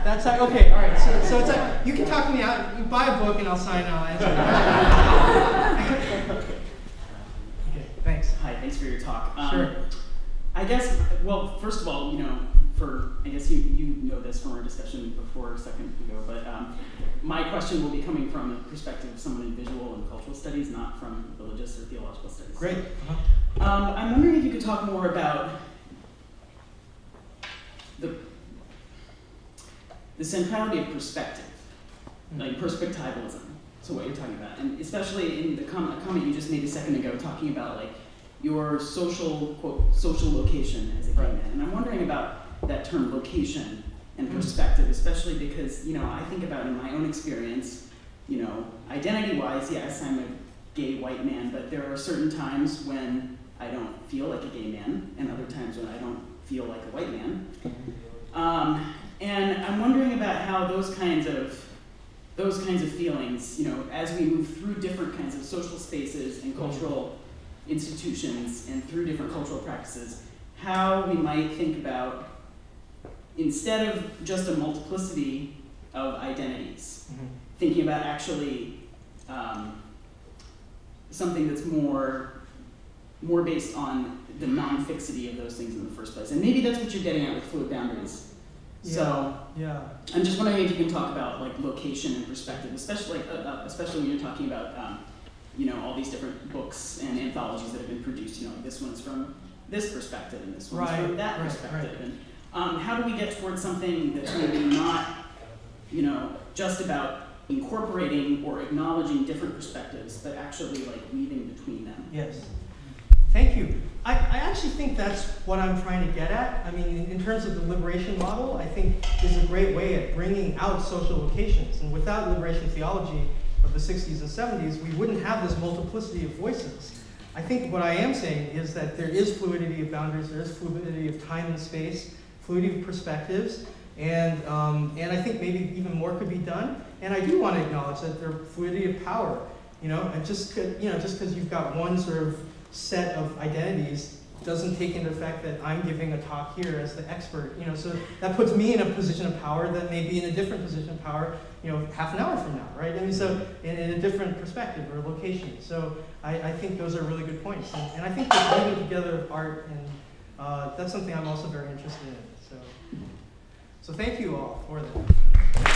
that's okay. All right. So it's like you can talk to me out. You buy a book and I'll sign. I'll answer. Okay. Thanks. Hi. Thanks for your talk. Sure. I guess. Well, first of all, I guess you know this from our discussion before a second ago, but my question will be coming from the perspective of someone in visual and cultural studies, not from religious or theological studies. Great. I'm wondering if you could talk more about the centrality of perspective, like perspectivalism. So what you're talking about, and especially in the comment you just made a second ago, talking about like your social location as a gay man, and I'm wondering about that term location and perspective, especially because, I think about in my own experience, identity-wise, yes, I'm a gay white man, but there are certain times when I don't feel like a gay man, and other times when I don't feel like a white man. And I'm wondering about how those kinds of feelings, as we move through different kinds of social spaces and cultural institutions and through different cultural practices, how we might think about, instead of just a multiplicity of identities, thinking about actually something that's more based on the non-fixity of those things in the first place. And maybe that's what you're getting at with fluid boundaries. So I'm just wondering if you can talk about like location and perspective, especially when you're talking about all these different books and anthologies that have been produced. This one's from this perspective and this one's from that perspective. And how do we get towards something that's maybe not, just about incorporating or acknowledging different perspectives, but actually like weaving between them? Yes. Thank you. I actually think that's what I'm trying to get at. In terms of the liberation model, I think is a great way at bringing out social locations. And without liberation theology of the 60s and 70s, we wouldn't have this multiplicity of voices. I think what I am saying is that there is fluidity of boundaries, there is fluidity of time and space, fluidity of perspectives, and I think maybe even more could be done. And I do want to acknowledge that there's fluidity of power, and just because you've got one sort of set of identities doesn't take into effect that I'm giving a talk here as the expert, so that puts me in a position of power that may be in a different position of power, half an hour from now, right? I mean, so in a different perspective or location. So I think those are really good points. And I think that bringing together art, and that's something I'm also very interested in. So thank you all for that.